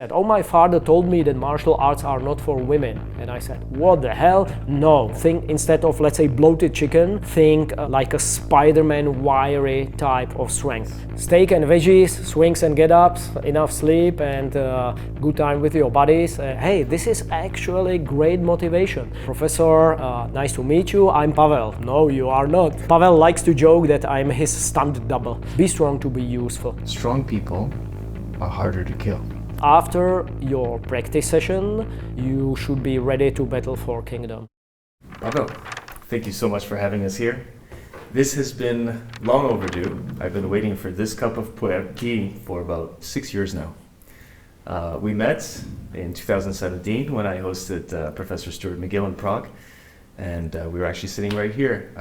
And oh, my father told me that martial arts are not for women. And I said, what the hell? No, think instead of, let's say, bloated chicken, think like a Spider-Man wiry type of strength. Steak and veggies, swings and get-ups, enough sleep and good time with your buddies. Hey, this is actually great motivation. Professor, nice to meet you. I'm Pavel. No, you are not. Pavel likes to joke that I'm his stunt double. Be strong to be useful. Strong people are harder to kill. After your practice session, you should be ready to battle for kingdom. Pavel, thank you so much for having us here. This has been long overdue. I've been waiting for this cup of puerki for about 6 years now. We met in 2017 when I hosted Professor Stuart Mc.Guill in Prague. And we were actually sitting right here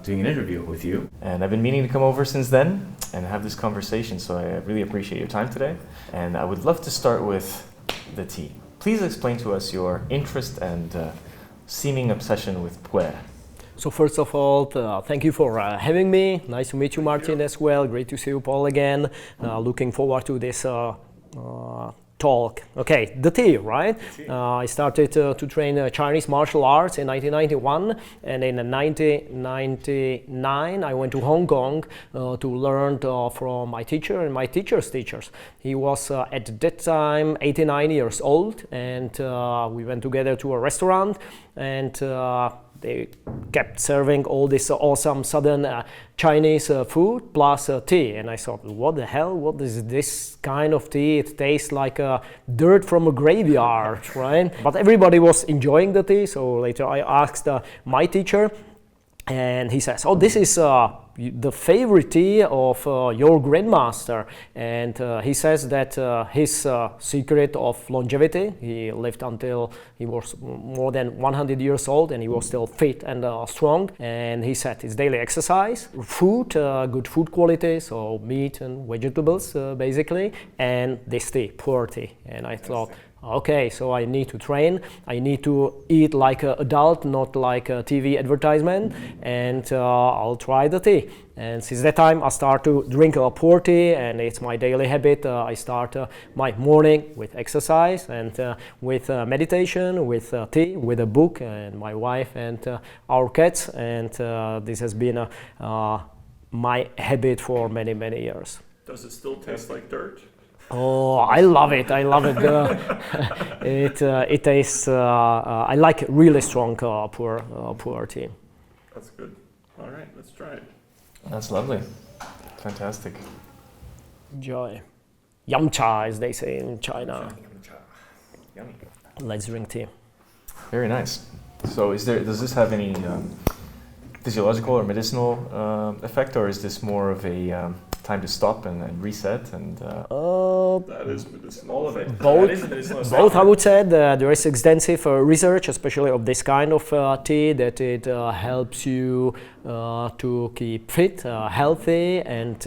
doing an interview with you. And I've been meaning to come over since then and have this conversation, so I really appreciate your time today. And I would love to start with the tea. Please explain to us your interest and seeming obsession with puer. So first of all, thank you for having me. Nice to meet you, Martin, as well. Great to see you, Paul, again. Looking forward to this talk. Okay, the tea, right? I started to train Chinese martial arts in 1991, and in 1999 I went to Hong Kong to learn from my teacher and my teacher's teachers. He was at that time 89 years old, and we went together to a restaurant, and they kept serving all this awesome southern Chinese food plus tea, and I thought, what the hell, what is this kind of tea? It tastes like dirt from a graveyard, right? But everybody was enjoying the tea, so later I asked my teacher, and he says, oh, this is the favorite tea of your grandmaster. And he says that his secret of longevity, he lived until he was more than 100 years old, and he was still fit and strong. And he said it's daily exercise, food, good food quality, so meat and vegetables basically, and this tea, puer tea. And I thought, okay, so I need to train, I need to eat like an adult, not like a TV advertisement, and I'll try the tea. And since that time I start to drink a puer tea, and it's my daily habit. I start my morning with exercise and with meditation, with tea, with a book, and my wife and our cats, and this has been my habit for many, many years. Does it still taste like dirt? Oh, I love it. I love it. It tastes. I like really strong puer tea. That's good. All right, let's try it. That's lovely. Fantastic. Enjoy. Yum cha, as they say in China. Yummy. Let's drink tea. Very nice. So, does this have any physiological or medicinal effect, or is this more of a time to stop and reset? And that is medicinal. All of it. Both, I would say. There is extensive research, especially of this kind of tea, that it helps you to keep fit, healthy, and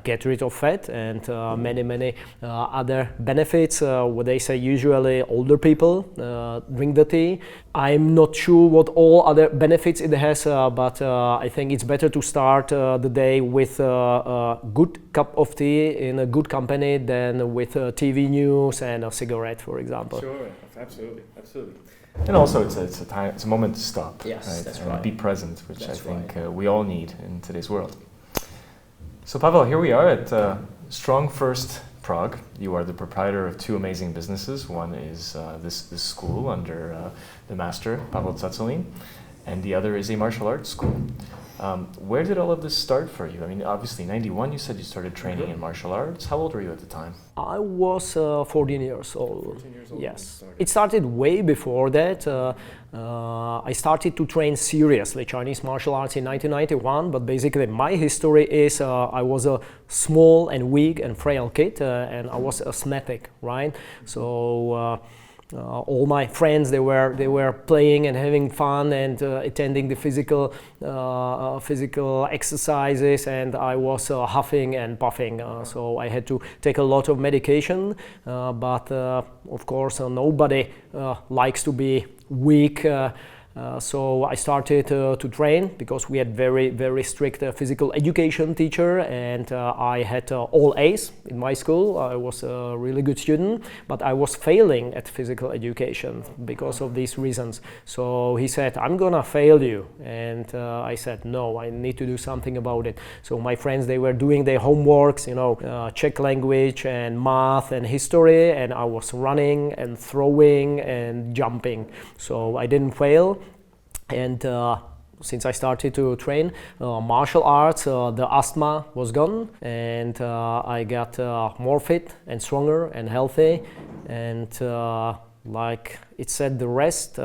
get rid of fat, and many other benefits. What they say, usually older people drink the tea. I'm not sure what all other benefits it has, but I think it's better to start the day with a good cup of tea in a good company than with TV news and a cigarette, for example. Sure, absolutely. And also, it's a moment to stop. Yes, right? that's and right. Be present, which That's I think right. we all need in today's world. So, Pavel, here we are at StrongFirst Prague. You are the proprietor of two amazing businesses. One is this school under the master, Pavel Tsatsouline, and the other is a martial arts school. Where did all of this start for you? I mean, obviously, 91, you said you started training in martial arts. How old were you at the time? I was 14 years old. 14 years old. Yes. It started way before that. I started to train seriously Chinese martial arts in 1991, but basically my history is I was a small and weak and frail kid, and I was asthmatic, right? So all my friends, they were playing and having fun and attending the physical exercises, and I was huffing and puffing. So I had to take a lot of medication, but of course nobody likes to be weak So I started to train because we had very strict physical education teacher, and I had all A's in my school. I was a really good student, but I was failing at physical education because of these reasons. So he said, I'm gonna fail you, and I said, no, I need to do something about it. So my friends, they were doing their homeworks, Czech language and math and history, and I was running and throwing and jumping. So I didn't fail. And since I started to train martial arts, the asthma was gone, and I got more fit and stronger and healthy. And like it said, the rest,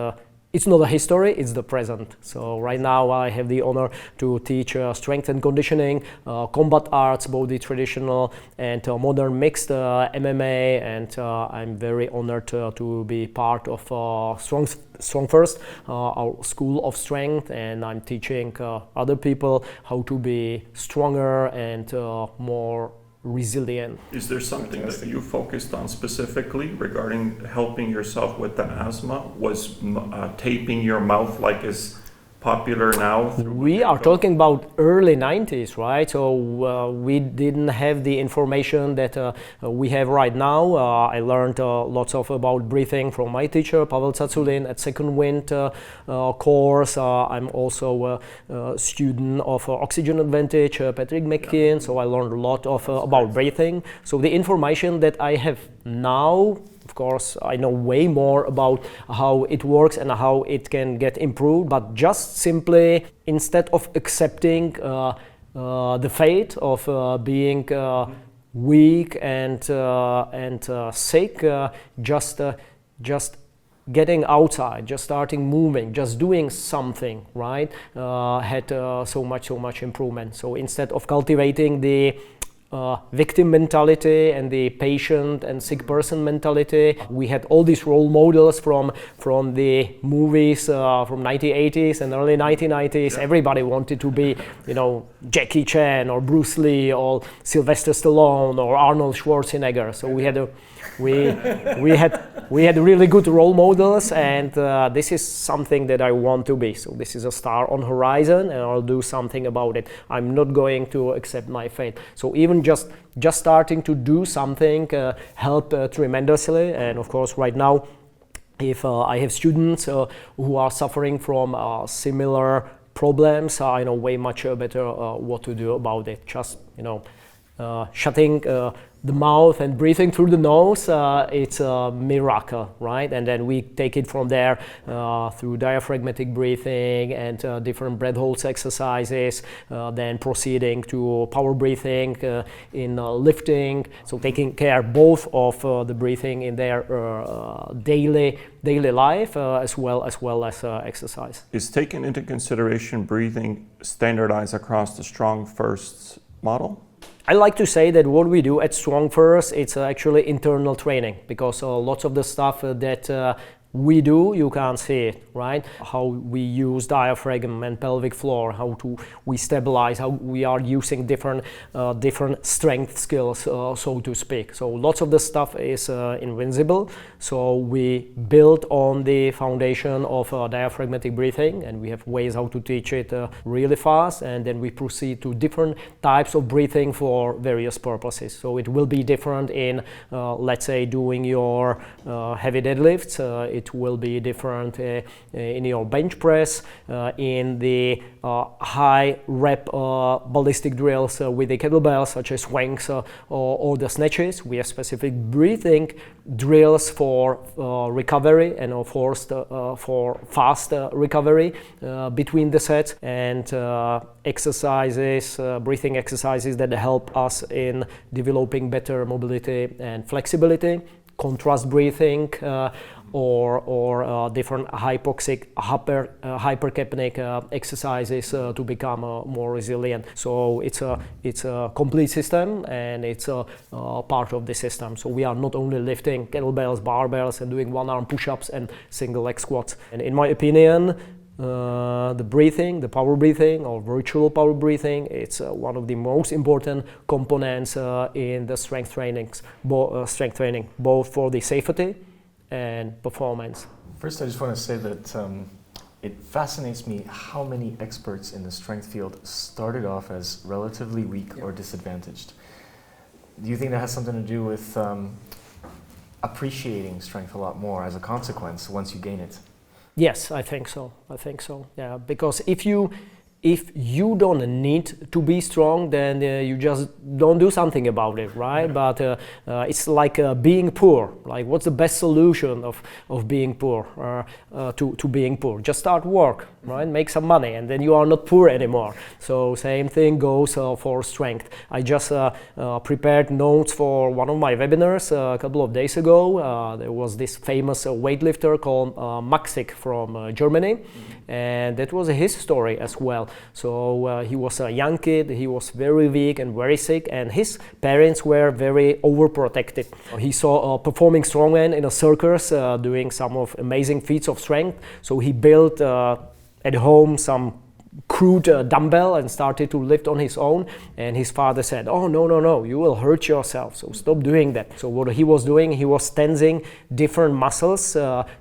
it's not a history, it's the present. So right now I have the honor to teach strength and conditioning, combat arts, both the traditional and modern mixed MMA, and I'm very honored to be part of StrongFirst, our school of strength, and I'm teaching other people how to be stronger and more resilient. Is there something that you focused on specifically regarding helping yourself with the asthma? Was taping your mouth like is popular now? We are talking about early 90s, right? So we didn't have the information that we have right now. I learned lots about breathing from my teacher, Pavel Tsatsouline, at Second Wind course. I'm also a student of Oxygen Advantage, Patrick McKeon, so I learned a lot about breathing. So the information that I have now, of course, I know way more about how it works and how it can get improved, but just simply, instead of accepting the fate of being weak and sick, just getting outside, just starting moving, just doing something, right, had so much improvement. So instead of cultivating the victim mentality and the patient and sick person mentality, we had all these role models from the movies from 1980s and early 1990s. Everybody wanted to be, Jackie Chan or Bruce Lee or Sylvester Stallone or Arnold Schwarzenegger. So we had really good role models, and this is something that I want to be. So this is a star on horizon, and I'll do something about it. I'm not going to accept my fate. So even just starting to do something helped tremendously. And of course, right now, if I have students who are suffering from similar problems, I know way much better what to do about it. Just shutting the mouth and breathing through the nose, it's a miracle, right? And then we take it from there through diaphragmatic breathing and different breath holds exercises, then proceeding to power breathing in lifting. So taking care both of the breathing in their daily life as well as exercise. Is taken into consideration breathing standardized across the StrongFirst model? I like to say that what we do at StrongFirst, it's actually internal training, because lots of the stuff that we do, you can't see it, right? How we use diaphragm and pelvic floor, we stabilize, how we are using different strength skills, so to speak. So lots of the stuff is invincible. So we build on the foundation of diaphragmatic breathing, and we have ways how to teach it really fast, and then we proceed to different types of breathing for various purposes. So it will be different in, let's say, doing your heavy deadlifts. It will be different in your bench press, in the high rep ballistic drills with the kettlebells, such as swings or the snatches. We have specific breathing drills for recovery and for fast recovery between the sets, and exercises, breathing exercises that help us in developing better mobility and flexibility. Contrast breathing or different hypoxic, hypercapnic exercises to become more resilient. So it's a complete system, and it's a part of the system. So we are not only lifting kettlebells, barbells, and doing one-arm push-ups and single leg squats. And in my opinion, the breathing, the power breathing or virtual power breathing, it's one of the most important components in the strength training, both for the safety and performance. First, I just want to say that it fascinates me how many experts in the strength field started off as relatively weak or disadvantaged. Do you think that has something to do with appreciating strength a lot more as a consequence once you gain it? Yes, I think so. Yeah, because if you don't need to be strong, then you just don't do something about it, right? But it's like being poor. Like, what's the best solution of being poor, to being poor? Just start work, right? Make some money, and then you are not poor anymore. So same thing goes for strength. I just prepared notes for one of my webinars a couple of days ago. There was this famous weightlifter called Macek from Germany, and that was his story as well. So he was a young kid, he was very weak and very sick, and his parents were very overprotected. He saw a performing strongman in a circus doing some of amazing feats of strength, so he built at home some crude dumbbell and started to lift on his own, and his father said, "Oh, no, you will hurt yourself, so stop doing that." So what he was doing, he was tensing different muscles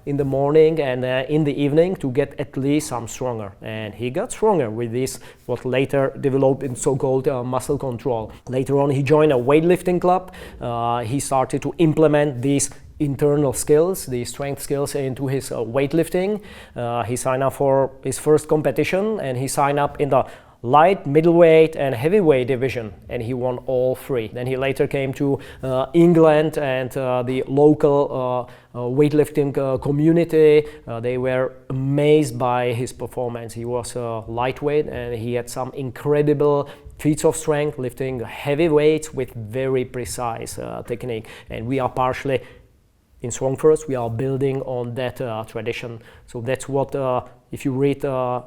in the morning and in the evening to get at least some stronger, and he got stronger with this, what later developed in so-called muscle control. Later on, he joined a weightlifting club. He started to implement these internal skills, the strength skills, into his weightlifting. He signed up for his first competition, and he signed up in the light, middleweight and heavyweight division, and he won all three. Then he later came to England, and the local weightlifting community, they were amazed by his performance. He was lightweight, and he had some incredible feats of strength, lifting heavy weights with very precise technique. And we are partially in StrongFirst, we are building on that tradition. So that's what, if you read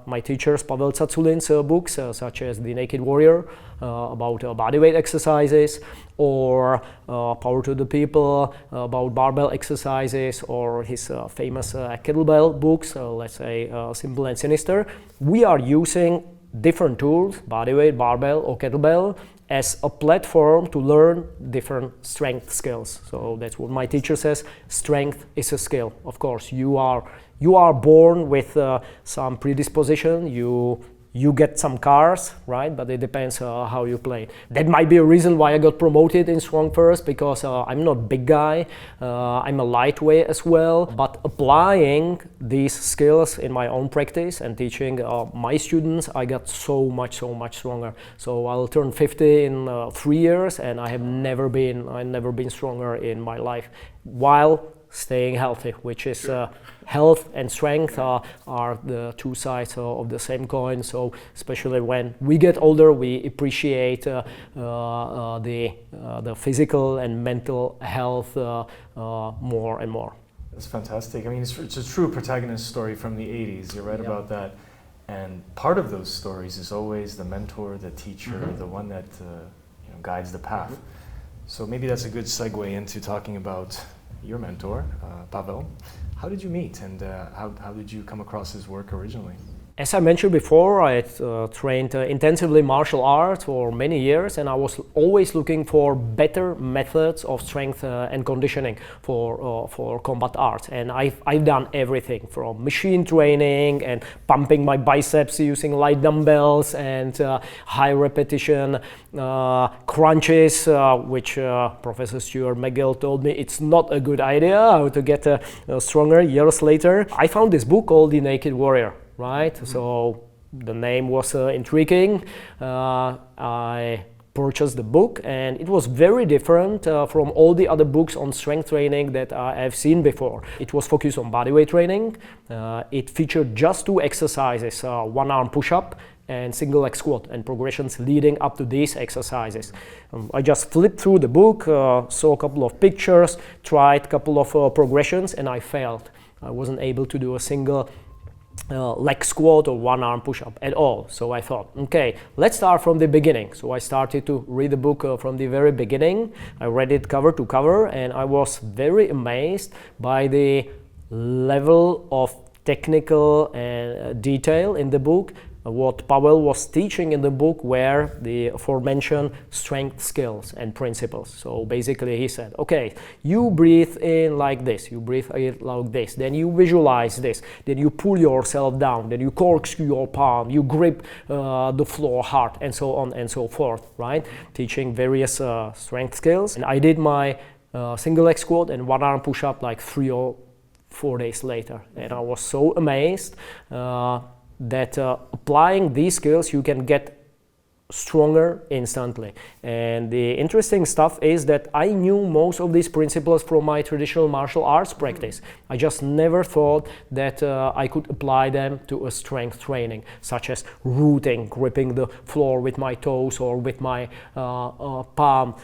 my teachers, Pavel Tsatsouline's books, such as The Naked Warrior, about bodyweight exercises, or Power to the People, about barbell exercises, or his famous kettlebell books, let's say Simple and Sinister, we are using different tools, bodyweight, barbell, or kettlebell, as a platform to learn different strength skills. So that's what my teacher says, strength is a skill. Of course, you are born with some predisposition, you get some cars, right? But it depends how you play. That might be a reason why I got promoted in StrongFirst, because I'm not big guy, I'm a lightweight as well, but applying these skills in my own practice and teaching my students, I got so much stronger. So I'll turn 50 in 3 years, and I've never been stronger in my life, while staying healthy, which is health and strength are the two sides of the same coin. So especially when we get older, we appreciate the physical and mental health more and more. That's fantastic. I mean, it's a true protagonist story from the 80s. You're right about that. And part of those stories is always the mentor, the teacher, the one that guides the path. So maybe that's a good segue into talking about your mentor, Pavel. How did you meet, and how did you come across his work originally? As I mentioned before, I trained intensively martial arts for many years, and I was always looking for better methods of strength and conditioning for combat arts. And I've done everything from machine training and pumping my biceps using light dumbbells and high repetition crunches, which Professor Stuart Mc.Guill told me it's not a good idea, how to get stronger years later. I found this book called The Naked Warrior. Right, so the name was intriguing. I purchased the book, and it was very different from all the other books on strength training that I've seen before. It was focused on bodyweight training. It featured just 2 exercises, one-arm push-up and single leg squat, and progressions leading up to these exercises. I just flipped through the book, saw a couple of pictures, tried a couple of progressions, and I failed. I wasn't able to do a single leg squat or one-arm push-up at all. So I thought, okay, let's start from the beginning. So I started to read the book from the very beginning. I read it cover to cover, and I was very amazed by the level of technical detail in the book, what Pavel was teaching in the book were the aforementioned strength skills and principles. So basically he said, okay, you breathe in like this, you breathe in like this, then you visualize this, then you pull yourself down, then you corkscrew your palm, you grip the floor hard, and so on and so forth, right? Teaching various strength skills. And I did my single leg squat and one arm push up like 3 or 4 days later. And I was so amazed that applying these skills you can get stronger instantly. And the interesting stuff is that I knew most of these principles from my traditional martial arts practice. I just never thought that I could apply them to a strength training, such as rooting, gripping the floor with my toes or with my palm,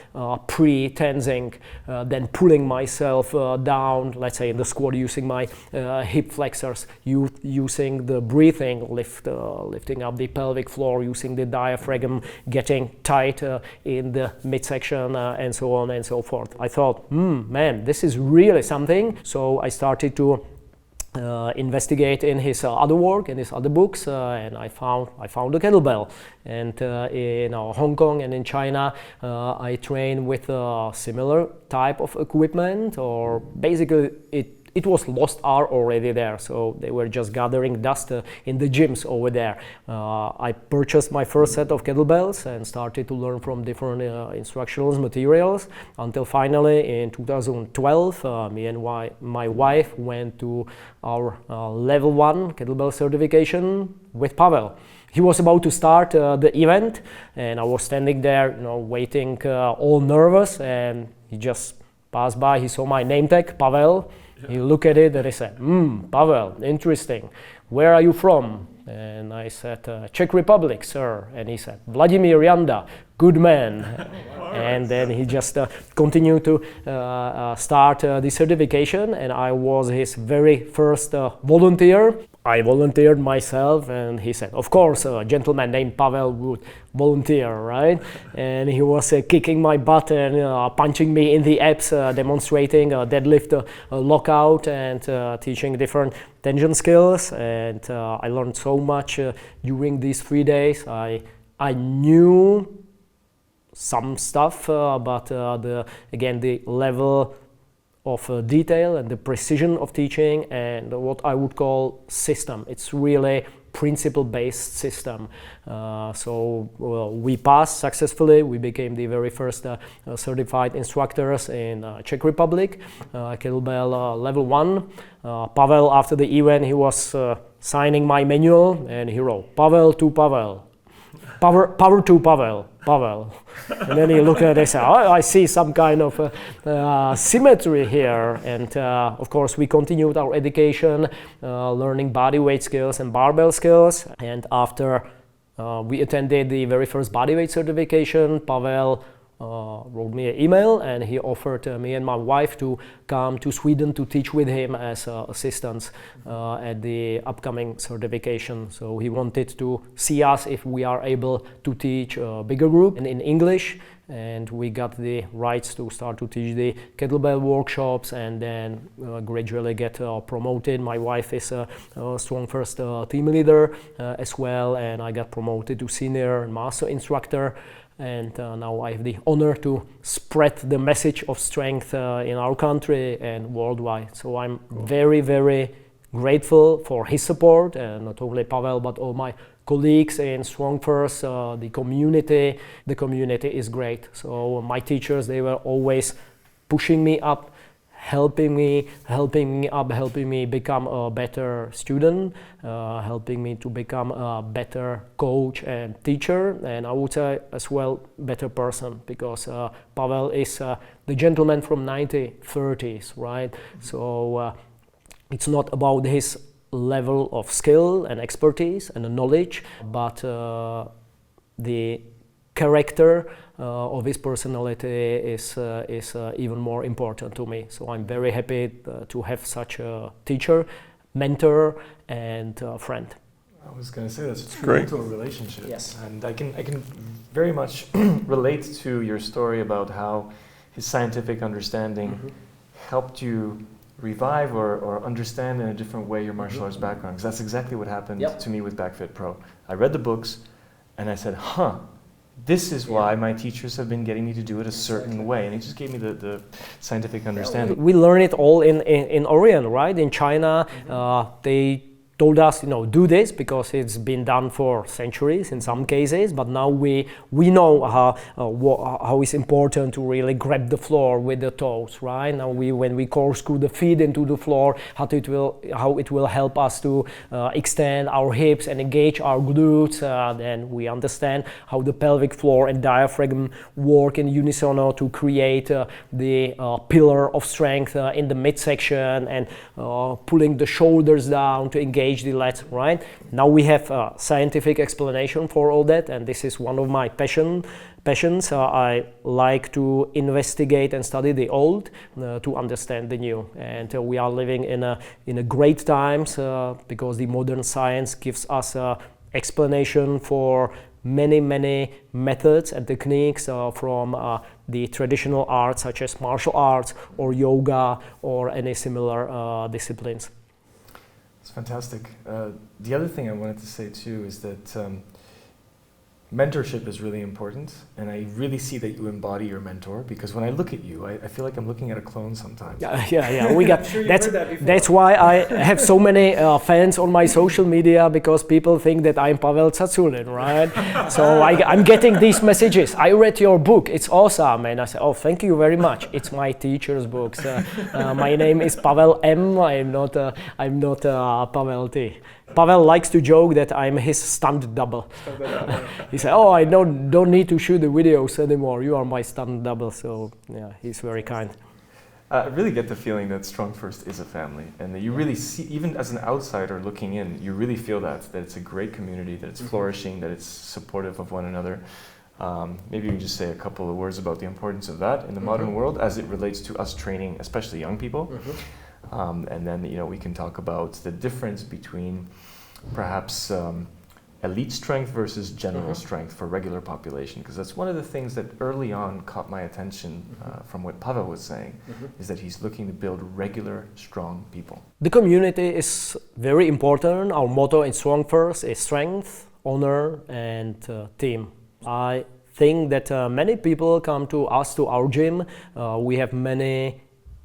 pre-tensing, then pulling myself down, let's say in the squat using my hip flexors, using the breathing, lifting up the pelvic floor, using the diaphragm, getting tight in the midsection, and so on and so forth. I thought, man, this is really something. So I started to investigate in his other work, in his other books, and I found the kettlebell. And in Hong Kong and in China, I train with a similar type of equipment, or basically it was lost art already there, so they were just gathering dust in the gyms over there. I purchased my first set of kettlebells and started to learn from different instructional materials until finally in 2012 me and my wife went to our level 1 kettlebell certification with Pavel. He was about to start the event and I was standing there, waiting, all nervous, and he just passed by. He saw my name tag, Pavel. He looked at it and he said, Pavel, interesting. Where are you from? And I said, Czech Republic, sir. And he said, Vladimir Janda, good man. And then he just continued to start the certification, and I was his very first volunteer. I volunteered myself, and he said, of course, a gentleman named Pavel would volunteer, right? And he was kicking my butt and punching me in the abs, demonstrating a deadlift lockout and teaching different tension skills. And I learned so much during these 3 days. I knew some stuff, but the level of detail and the precision of teaching and what I would call system. It's really principle-based system. So we passed successfully. We became the very first certified instructors in Czech Republic, kettlebell level 1. Pavel, after the event, he was signing my manual and he wrote, Pavel to Pavel. Power to Pavel. And then he looked at it and said, I see some kind of symmetry here. And of course, we continued our education, learning body weight skills and barbell skills. And after we attended the very first bodyweight certification, Pavel wrote me an email and he offered me and my wife to come to Sweden to teach with him as assistants at the upcoming certification. So he wanted to see us if we are able to teach a bigger group and in English, and we got the rights to start to teach the kettlebell workshops and then gradually get promoted. My wife is a StrongFirst team leader as well, and I got promoted to senior and master instructor. And now I have the honor to spread the message of strength in our country and worldwide. So I'm very, very grateful for his support, and not only Pavel, but all my colleagues in StrongFirst, the community. The community is great. So my teachers, they were always pushing me up, helping me become a better student, helping me to become a better coach and teacher, and I would say as well better person, because Pavel is the gentleman from 1930s, right? So it's not about his level of skill and expertise and knowledge, but the character of his personality is even more important to me. So I'm very happy to have such a teacher, mentor, and friend. I was going to say that's a true Great. mentor relationship. Yes. And I can very much relate to your story about how his scientific understanding helped you revive or understand in a different way your martial arts background, because that's exactly what happened to me with BackFit Pro. I read the books and I said, this is why my teachers have been getting me to do it a certain way, and it just gave me the scientific understanding. We learn it all in Orient, right? In China, they told us, do this because it's been done for centuries in some cases, but now we know how it's important to really grab the floor with the toes, right? Now when we corkscrew the feet into the floor, how it will help us to extend our hips and engage our glutes, then we understand how the pelvic floor and diaphragm work in unison to create the pillar of strength in the midsection, and pulling the shoulders down to engage the lats, right? Now we have a scientific explanation for all that, and this is one of my passions. I like to investigate and study the old to understand the new, and we are living in a great times because the modern science gives us explanation for many methods and techniques from the traditional arts such as martial arts or yoga or any similar disciplines. It's fantastic. The other thing I wanted to say too is that mentorship is really important, and I really see that you embody your mentor, because when I look at you, I feel like I'm looking at a clone sometimes. Yeah. We got that's why I have so many fans on my social media, because people think that I'm Pavel Tsatsouline, right? So I'm getting these messages. I read your book, it's awesome, and I say, oh, thank you very much. It's my teacher's books. My name is Pavel M. I'm not Pavel T. Pavel likes to joke that I'm his stunt double. He said, oh, I don't need to shoot the videos anymore. You are my stunt double. So yeah, he's very kind. I really get the feeling that StrongFirst is a family, and that you really see, even as an outsider looking in, you really feel that it's a great community, that it's flourishing, that it's supportive of one another. Maybe you can just say a couple of words about the importance of that in the modern world as it relates to us training, especially young people. And then we can talk about the difference between perhaps elite strength versus general strength for regular population, because that's one of the things that early on caught my attention from what Pavel was saying, is that he's looking to build regular, strong people. The community is very important. Our motto in StrongFirst is strength, honor, and team. I think that many people come to us, to our gym.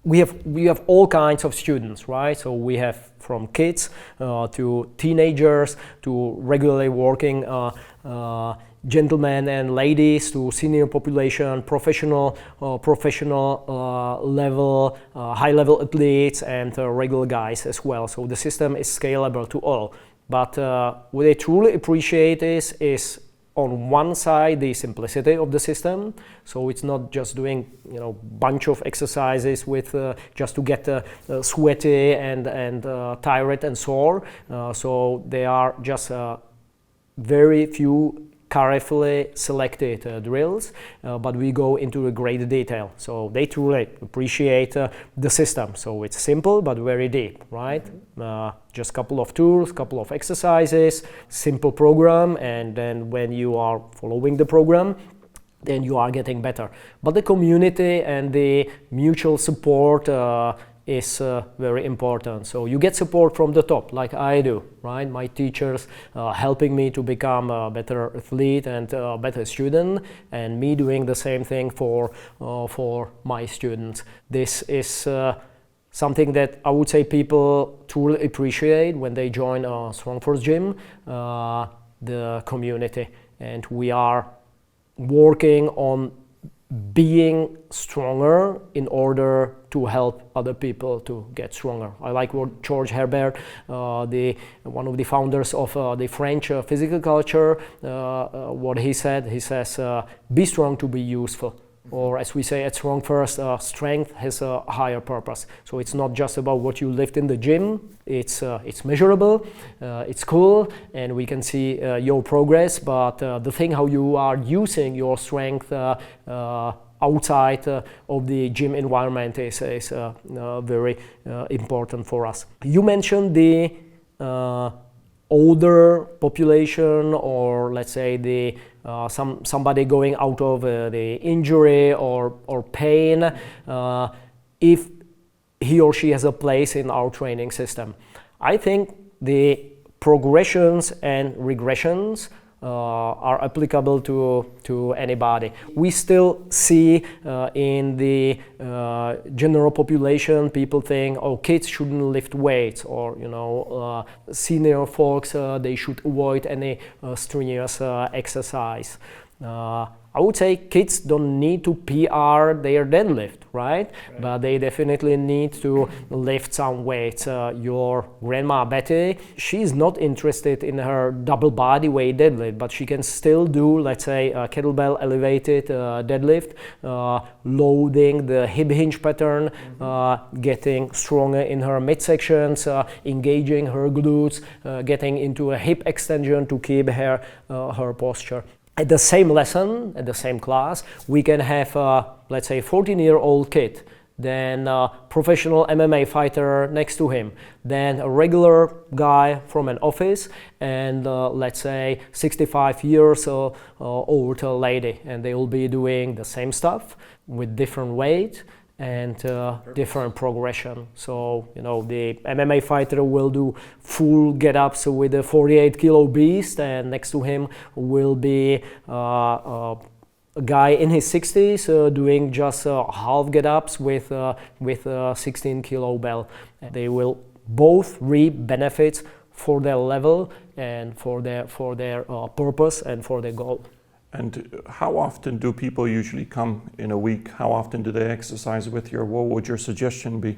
We have all kinds of students, right? So we have from kids to teenagers to regularly working gentlemen and ladies to senior population, professional level, high-level athletes, and regular guys as well. So the system is scalable to all. But what I truly appreciate is on one side the simplicity of the system, so it's not just doing bunch of exercises with just to get sweaty and tired and sore. So they are just very few carefully selected drills, but we go into a great detail. So they truly appreciate the system. So it's simple but very deep, right? Just a couple of tools, couple of exercises, simple program, and then when you are following the program, then you are getting better. But the community and the mutual support is very important. So you get support from the top, like I do, right? My teachers helping me to become a better athlete and a better student, and me doing the same thing for my students. This is something that I would say people truly appreciate when they join a StrongFirst gym, the community. And we are working on being stronger in order to help other people to get stronger. I like what George Herbert, one of the founders of the French physical culture, what he said. He says, be strong to be useful. Or as we say at StrongFirst, strength has a higher purpose. So it's not just about what you lift in the gym, it's measurable, it's cool, and we can see your progress, but the thing how you are using your strength outside of the gym environment is very important for us. You mentioned the older population, or let's say the somebody going out of the injury or pain. If he or she has a place in our training system. I think the progressions and regressions are applicable to anybody. We still see in the general population, people think, oh, kids shouldn't lift weights, or senior folks, they should avoid any strenuous exercise. I would say kids don't need to PR their deadlift, right? But they definitely need to lift some weights. Your grandma Betty, she's not interested in her double body weight deadlift, but she can still do, let's say, a kettlebell elevated deadlift, loading the hip hinge pattern, getting stronger in her midsections, engaging her glutes, getting into a hip extension to keep her posture. At the same lesson, at the same class, we can have, let's say, 14-year-old kid, then a professional MMA fighter next to him, then a regular guy from an office, and let's say 65 years old lady, and they will be doing the same stuff with different weight and different progression. So, the MMA fighter will do full get-ups with a 48-kilo beast, and next to him will be a guy in his 60s doing just half get-ups with 16-kilo bell. They will both reap benefits for their level and for their purpose and for their goal. And how often do people usually come in a week? How often do they exercise with you? What would your suggestion be?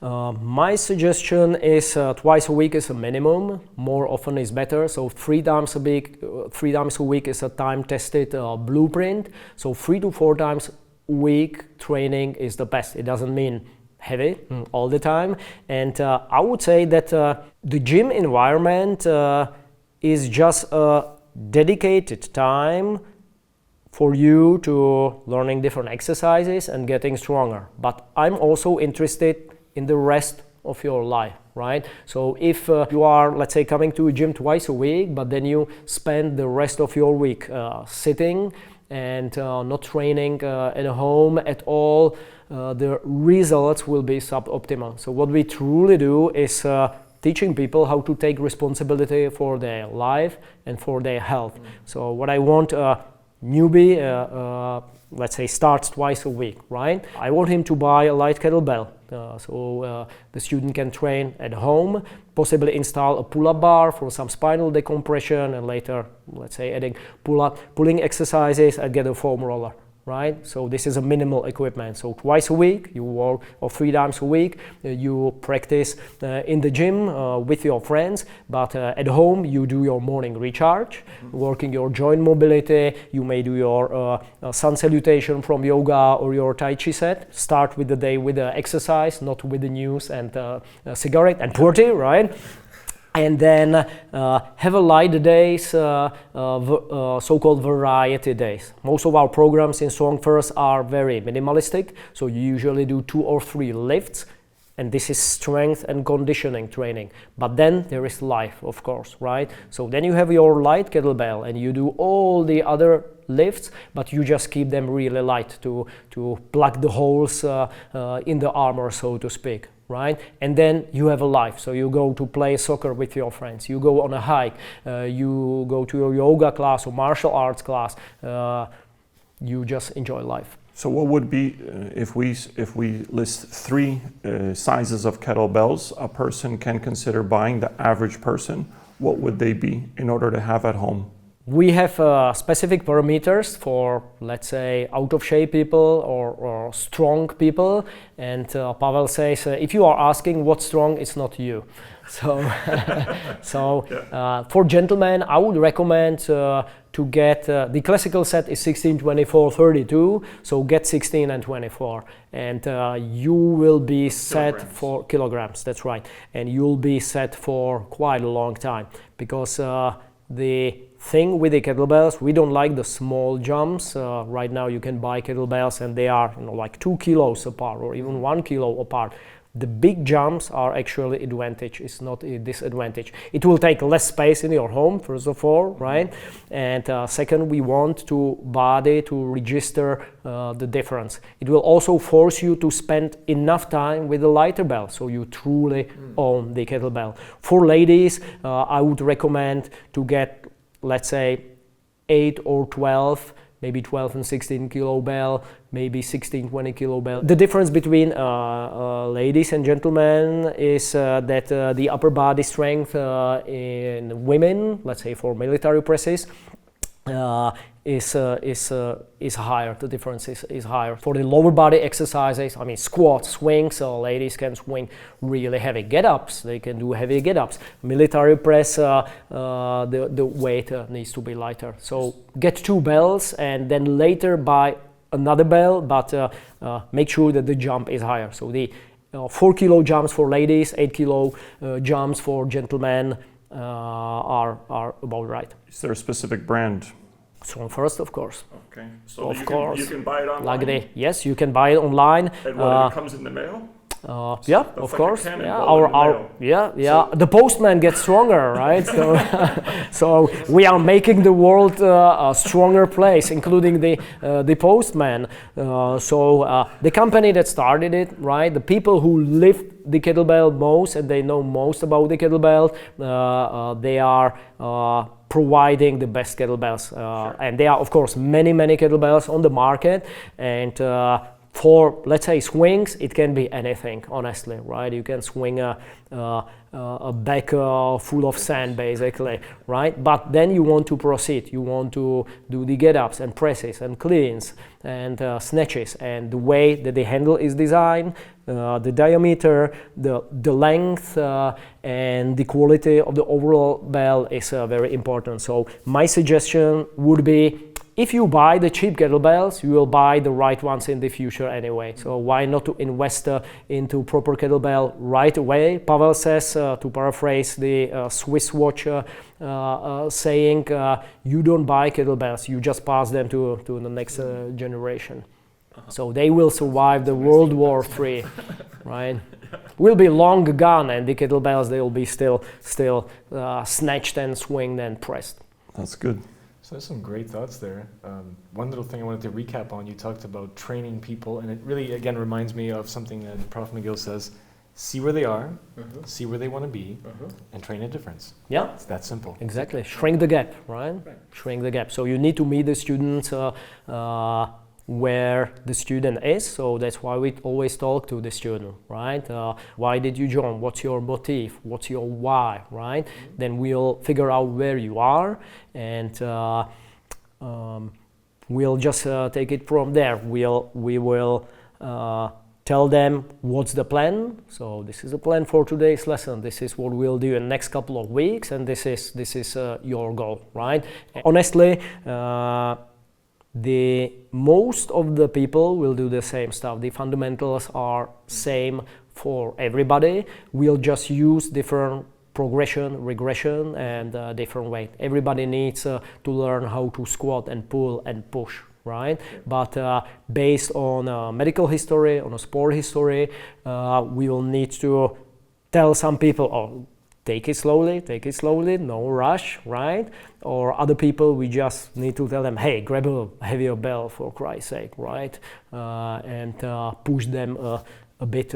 My suggestion is twice a week is a minimum. More often is better. So 3 times a week is a time-tested blueprint. So 3 to 4 times a week training is the best. It doesn't mean heavy all the time. And I would say that the gym environment is just a dedicated time for you to learning different exercises and getting stronger. But I'm also interested in the rest of your life, right? So if you are, let's say, coming to a gym twice a week, but then you spend the rest of your week sitting and not training at home at all, the results will be suboptimal. So what we truly do is teaching people how to take responsibility for their life and for their health. So what I want a newbie, let's say, starts twice a week, right? I want him to buy a light kettlebell. So the student can train at home, possibly install a pull-up bar for some spinal decompression, and later, let's say, adding pulling exercises and get a foam roller. Right? So this is a minimal equipment. So twice a week you work, or 3 times a week you practice in the gym with your friends, but at home you do your morning recharge, working your joint mobility. You may do your sun salutation from yoga or your Tai Chi set. Start with the day with the exercise, not with the news and cigarette and party, right? And then have a light days, so-called variety days. Most of our programs in StrongFirst are very minimalistic, so you usually do 2 or 3 lifts, and this is strength and conditioning training. But then there is life, of course, right? So then you have your light kettlebell, and you do all the other lifts, but you just keep them really light to plug the holes in the armor, so to speak. Right? And then you have a life. So you go to play soccer with your friends, you go on a hike, you go to your yoga class or martial arts class, you just enjoy life. So what would be, if we list 3 sizes of kettlebells a person can consider buying, the average person, what would they be in order to have at home? We have specific parameters for, let's say, out-of-shape people or strong people, and Pavel says, if you are asking what's strong, it's not you. So, for gentlemen, I would recommend to get, the classical set is 16, 24, 32, so get 16 and 24, and you will be set for kilograms, that's right, and you'll be set for quite a long time, because the thing with the kettlebells, we don't like the small jumps. Right now you can buy kettlebells and they are like 2 kilos apart or even 1 kilo apart. The big jumps are actually advantage, it's not a disadvantage. It will take less space in your home, first of all, right? And second, we want to body to register the difference. It will also force you to spend enough time with the lighter bell, so you truly own the kettlebell. For ladies, I would recommend to get, let's say, 8 or 12, maybe 12 and 16 kilo bell, maybe 16, 20 kilo bell. The difference between ladies and gentlemen is that the upper body strength in women, let's say for military presses, is higher. The difference is higher. For the lower body exercises, I mean squats, swings, ladies can swing really heavy get-ups. They can do heavy get-ups. Military press, the weight needs to be lighter. So get 2 bells and then later buy another bell, but make sure that the jump is higher. So the 4 kilo jumps for ladies, 8 kilo jumps for gentlemen are about right. Is there a specific brand? StrongFirst, of course. Okay, so Of you course. you can buy it online. Like yes, you can buy it online. And what, it comes in the mail? Yeah, That's of like a course. cannonball in the mail. Yeah. The postman gets stronger, right? So, so we are making the world a stronger place, including the postman. The company that started it, right? The people who lift the kettlebell most and they know most about the kettlebell, they are providing the best kettlebells, Sure. and there are of course many kettlebells on the market, and for, let's say, swings, it can be anything, honestly, right? You can swing a bag full of sand, basically, right? But then you want to proceed. You want to do the get-ups and presses and cleans and snatches. And the way that the handle is designed, the diameter, the length, and the quality of the overall bell is very important. So my suggestion would be, if you buy the cheap kettlebells, you will buy the right ones in the future anyway. So why not to invest into proper kettlebell right away? Pavel says, to paraphrase the Swiss watch saying, you don't buy kettlebells, you just pass them to the next generation. So they will survive the World War III, right? Will be long gone, and the kettlebells, they will be still snatched and swinged and pressed. That's good. So there's some great thoughts there. One little thing I wanted to recap on, you talked about training people, and it really, again, reminds me of something that Prof. Mc.Gill says, see where they are, see where they want to be, and train a difference. Yeah. It's that simple. Exactly. Shrink the gap, right? Shrink the gap. So you need to meet the students where the student is. So that's why we always talk to the student, right? Why did you join? What's your motive? What's your why, right? Then we'll figure out where you are, and we'll just take it from there. We will tell them what's the plan. So this is the plan for today's lesson. This is what we'll do in the next couple of weeks, and this is your goal, right? Honestly, the most of the people will do the same stuff. The fundamentals are same for everybody. We'll just use different progression, regression, and different weight. Everybody needs to learn how to squat and pull and push, right? But based on medical history, on a sport history, we will need to tell some people, oh, take it slowly, no rush, right? Or other people, we just need to tell them, hey, grab a heavier bell for Christ's sake, right? And push them a bit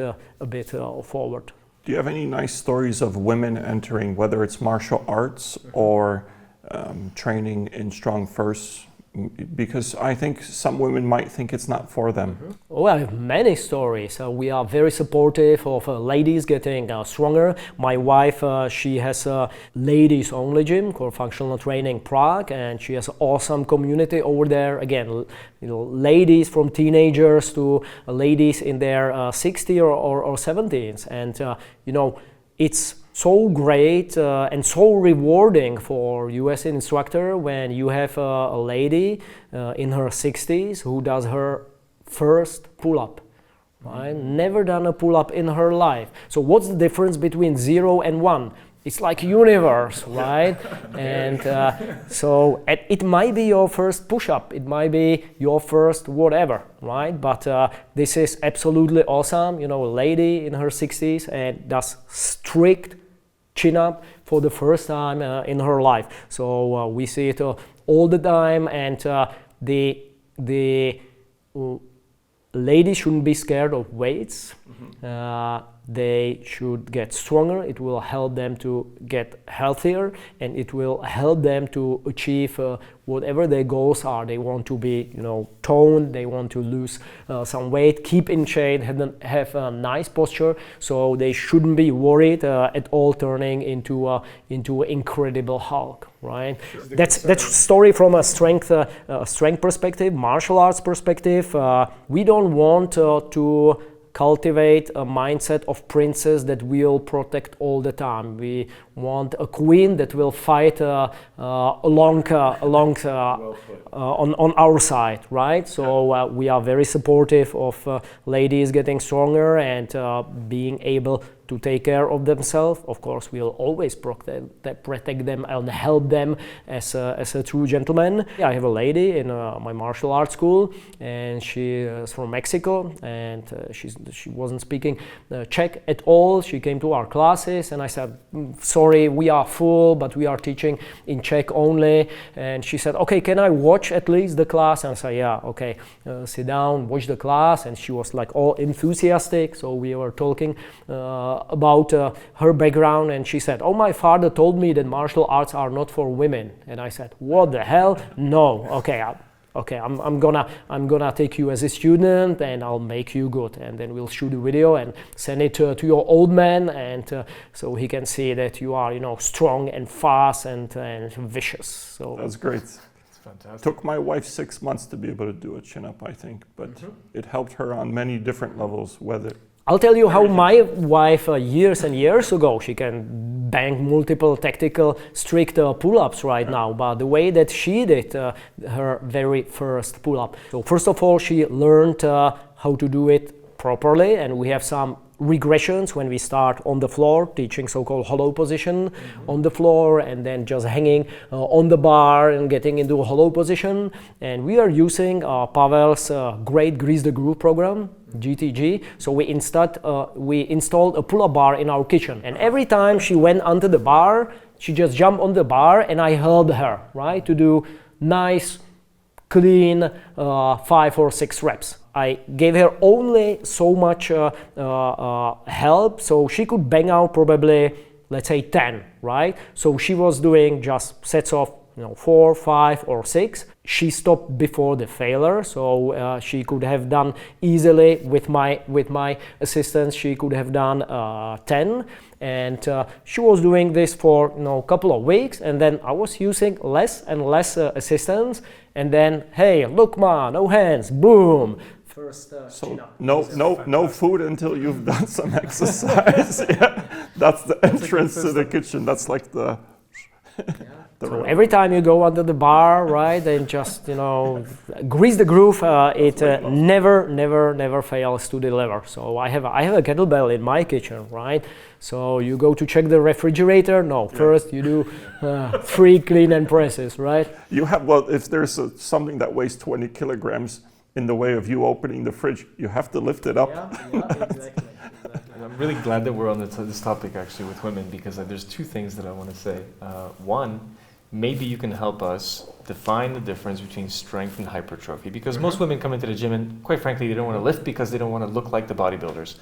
forward. Do you have any nice stories of women entering, whether it's martial arts or training in StrongFirst? Because I think some women might think it's not for them. Oh, I have many stories. We are very supportive of ladies getting stronger. My wife, she has a ladies only gym called Functional Training Prague, and she has an awesome community over there. Again, ladies from teenagers to ladies in their 60s or 70s, and it's so great and so rewarding for you as an instructor when you have a lady in her 60s who does her first pull-up, right? Never done a pull-up in her life. So what's the difference between 0 and 1? It's like universe, right? And so it might be your first push-up, it might be your first whatever, right? But this is absolutely awesome. You know, a lady in her 60s and does strict chin-up for the first time in her life. So we see it all the time, and the ladies shouldn't be scared of weights. They should get stronger. It will help them to get healthier, and it will help them to achieve whatever their goals are. They want to be, you know, toned. They want to lose some weight, keep in shape, have a nice posture. So they shouldn't be worried at all turning into an incredible Hulk, right? That's story from a strength perspective, martial arts perspective. We don't want to cultivate a mindset of princess that will protect all the time. We want a queen that will fight on our side, right? So we are very supportive of ladies getting stronger and being able to take care of themselves. Of course, we'll always protect them and help them as a true gentleman. I have a lady in my martial arts school, and she is from Mexico, and she wasn't speaking Czech at all. She came to our classes, and I said, sorry, we are full, but we are teaching in Czech only. And she said, okay, can I watch at least the class? And I said, yeah, okay, sit down, watch the class. And she was like all enthusiastic, so we were talking about her background, and she said, oh, my father told me that martial arts are not for women. And I said, what the hell? No, okay, I'm gonna take you as a student, and I'll make you good, and then we'll shoot a video and send it to your old man, and so he can see that you are, you know, strong and fast and vicious. So that's great. Fantastic. Took my wife 6 months to be able to do a chin-up, I think, but it helped her on many different levels, whether... I'll tell you how my wife years and years ago, she can bang multiple tactical strict pull-ups right now, but the way that she did her very first pull-up. So first of all, she learned how to do it properly, and we have some regressions when we start on the floor, teaching so-called hollow position on the floor, and then just hanging on the bar and getting into a hollow position. And we are using Pavel's great Grease the Groove program, GTG. So we installed a pull-up bar in our kitchen, and every time she went onto the bar, she just jumped on the bar, and I helped her, right, to do nice, clean 5 or 6 reps. I gave her only so much help, so she could bang out probably, let's say 10, right? So she was doing just sets of 4, 5, or 6. She stopped before the failure, so she could have done easily with my assistance. She could have done 10, and she was doing this for a couple of weeks, and then I was using less and less assistance, and then hey, look, ma, no hands, boom. First, so no food until you've done some exercise. Yeah, that's the entrance to the kitchen. That's like the. So every time you go under the bar, right, then just grease the groove. It never fails to deliver. So I have a kettlebell in my kitchen, right? So you go to check the refrigerator. No, first you do 3 clean and presses, right? You have if there's something that weighs 20 kilograms in the way of you opening the fridge, you have to lift it up. Yeah, exactly. And I'm really glad that we're on this topic actually with women, because there's 2 things that I want to say. One, maybe you can help us define the difference between strength and hypertrophy, because most women come into the gym and quite frankly they don't want to lift because they don't want to look like the bodybuilders.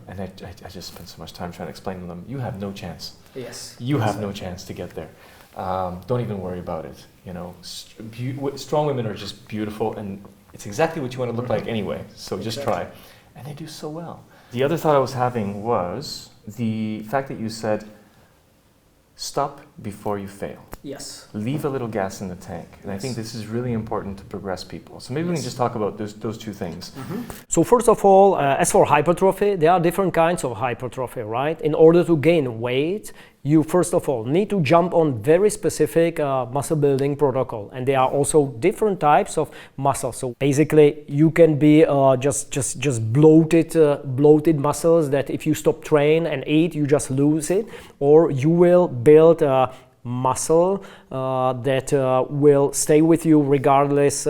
And I just spent so much time trying to explain to them, you have no chance. Yes. You have no chance to get there. Don't even worry about it. Strong women are just beautiful, and it's exactly what you want to look like anyway, so just try. And they do so well. The other thought I was having was the fact that you said stop before you fail. Yes. Leave a little gas in the tank. And I think this is really important to progress people. So maybe we can just talk about those two things. So first of all, as for hypertrophy, there are different kinds of hypertrophy, right? In order to gain weight, you first of all need to jump on very specific muscle building protocol, and there are also different types of muscles. So basically, you can be just bloated muscles that if you stop train and eat, you just lose it, or you will build muscle that will stay with you regardless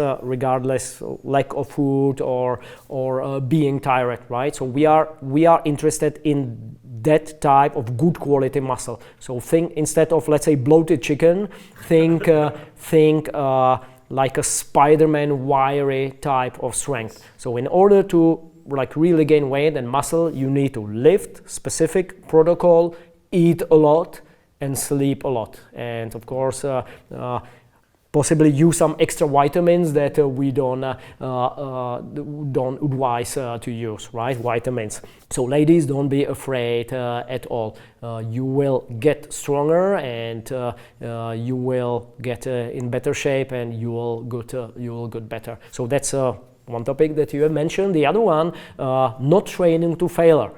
lack of food or being tired, right? So we are interested in that type of good quality muscle. So think, instead of, let's say, bloated chicken, think like a Spider-Man wiry type of strength. So in order to like really gain weight and muscle, you need to lift, specific protocol, eat a lot, and sleep a lot, and of course possibly use some extra vitamins that we don't advise to use, right? Vitamins. So ladies, don't be afraid at all. You will get stronger, and you will get in better shape, and you will get better. So that's one topic that you have mentioned. The other one, not training to failure.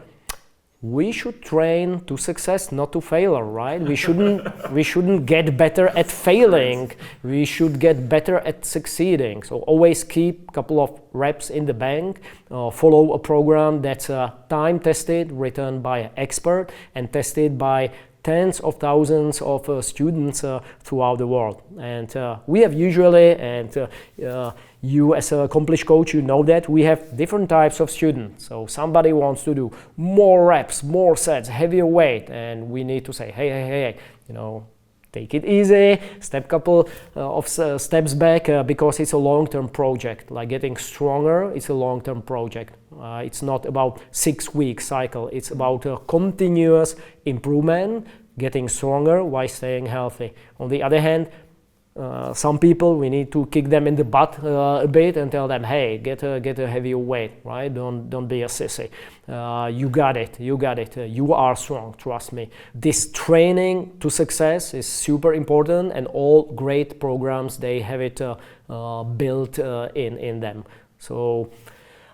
We should train to success, not to failure, right? We shouldn't get better at failing. We should get better at succeeding. So always keep a couple of reps in the bank. Follow a program that's time tested, written by an expert, and tested by tens of thousands of students throughout the world. And we have usually, and you as an accomplished coach, you know that we have different types of students. So somebody wants to do more reps, more sets, heavier weight, and we need to say, hey, take it easy, step couple of steps back, because it's a long-term project. Like getting stronger, it's a long-term project. It's not about 6-week cycle. It's about a continuous improvement, getting stronger while staying healthy. On the other hand, some people, we need to kick them in the butt a bit and tell them, hey, get a heavier weight, right? Don't be a sissy. You got it. You are strong, trust me. This training to success is super important, and all great programs, they have it built in them. So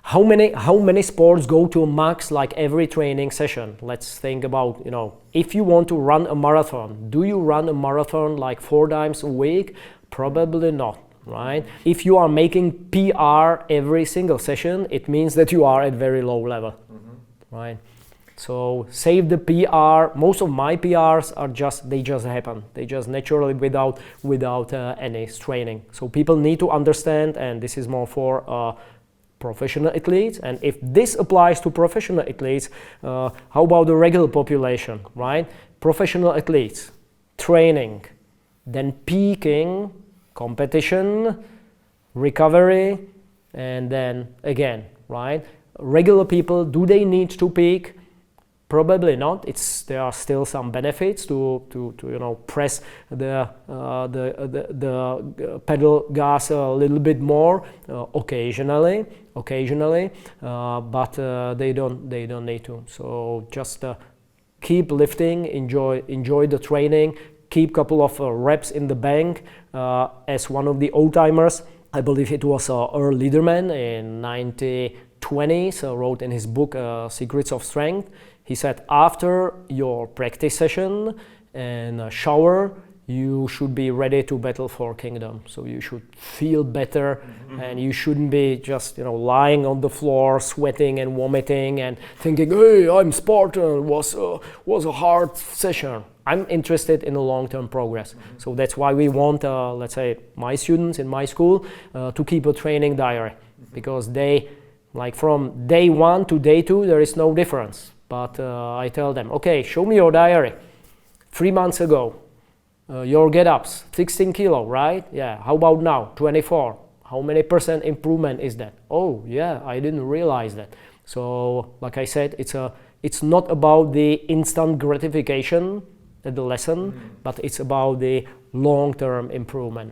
how many sports go to a max like every training session? Let's think about, if you want to run a marathon, do you run a marathon like 4 times a week? Probably not, right? If you are making PR every single session, it means that you are at very low level, right? So save the PR. Most of my PRs are they just happen. They just naturally without any training. So people need to understand, and this is more for professional athletes, and if this applies to professional athletes, how about the regular population, right? Professional athletes, training, then peaking, competition, recovery, and then again, right? Regular people, do they need to peak? Probably not. There are still some benefits to press the pedal gas a little bit more occasionally, but they don't need to. So just keep lifting, enjoy the training, keep couple of reps in the bank. As one of the old timers, I believe it was Earl Liederman in 1920s, wrote in his book Secrets of Strength. He said, after your practice session and shower, you should be ready to battle for kingdom. So you should feel better, and you shouldn't be just lying on the floor, sweating and vomiting and thinking, hey, I'm Spartan, was a hard session. I'm interested in the long-term progress. So that's why we want, let's say, my students in my school to keep a training diary, because they, like from day 1 to day 2, there is no difference. But I tell them, okay, show me your diary. 3 months ago, your get-ups, 16 kilo, right? Yeah, how about now, 24? How many % improvement is that? Oh, yeah, I didn't realize that. So, like I said, it's not about the instant gratification at the lesson, but it's about the long-term improvement.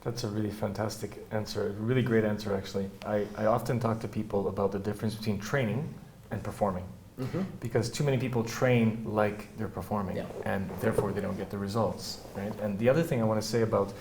That's a really fantastic answer, a really great answer, actually. I often talk to people about the difference between training and performing. because too many people train like they're performing, and therefore they don't get the results, right? And the other thing I want to say about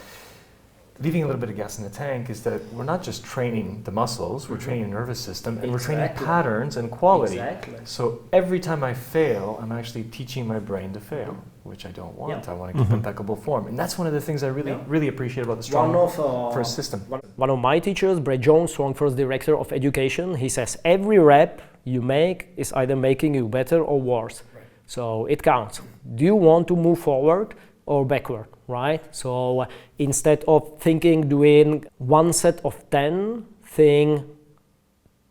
leaving a little bit of gas in the tank is that we're not just training the muscles, we're training the nervous system, and we're training patterns and quality. So every time I fail, I'm actually teaching my brain to fail, which I don't want. I want to keep impeccable form. And that's one of the things I really appreciate about the StrongFirst system. One of my teachers, Brett Jones, StrongFirst Director of Education, he says every rep you make is either making you better or worse. So it counts. Do you want to move forward or backward, right? So instead of doing one set of 10, think